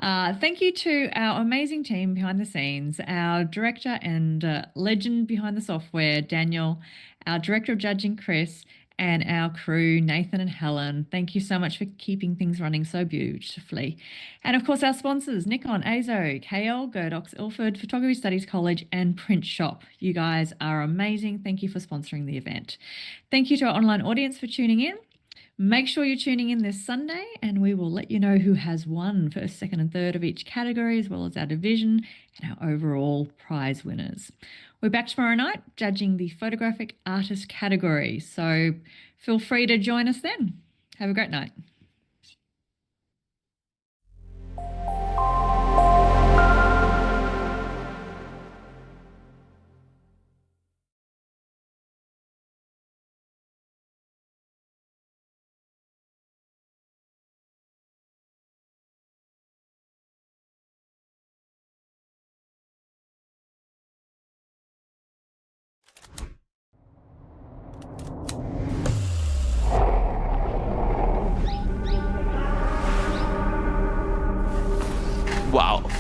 Thank you to our amazing team behind the scenes, our director and legend behind the software, Daniel, our director of judging, Chris, and our crew, Nathan and Helen. Thank you so much for keeping things running so beautifully. And of course, our sponsors, Nikon, AZO, KL, Godox, Ilford, Photography Studies College, and Print Shop. You guys are amazing. Thank you for sponsoring the event. Thank you to our online audience for tuning in. Make sure you're tuning in this Sunday, and we will let you know who has won first, second, and third of each category, as well as our division and our overall prize winners. We're back tomorrow night judging the photographic artist category, so feel free to join us then. Have a great night.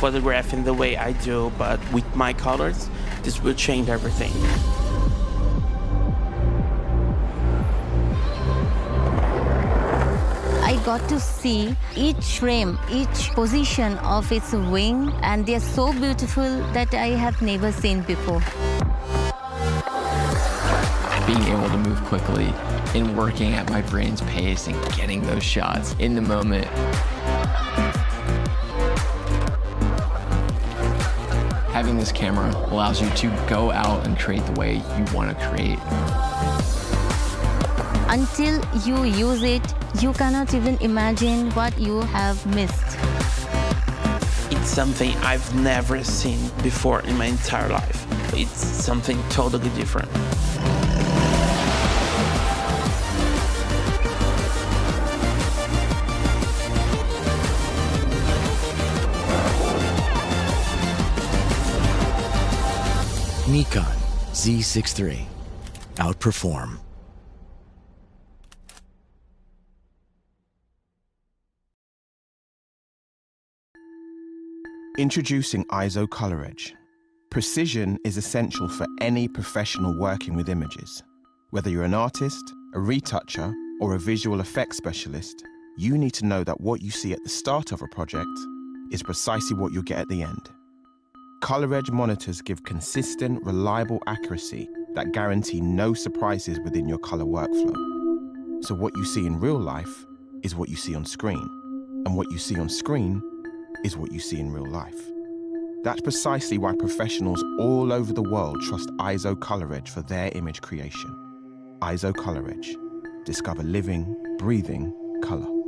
photographing the way I do, but with my colors, this will change everything. I got to see each frame, each position of its wing, and they're so beautiful that I have never seen before. Being able to move quickly and working at my brain's pace and getting those shots in the moment. Having this camera allows you to go out and create the way you want to create. Until you use it, you cannot even imagine what you have missed. It's something I've never seen before in my entire life. It's something totally different. Nikon Z6 III. Outperform. Introducing ISO Color Edge. Precision is essential for any professional working with images. Whether you're an artist, a retoucher, or a visual effects specialist, you need to know that what you see at the start of a project is precisely what you'll get at the end. Color Edge monitors give consistent, reliable accuracy that guarantee no surprises within your color workflow. So what you see in real life is what you see on screen, and what you see on screen is what you see in real life. That's precisely why professionals all over the world trust ISO Color Edge for their image creation. ISO Color Edge. Discover living, breathing color.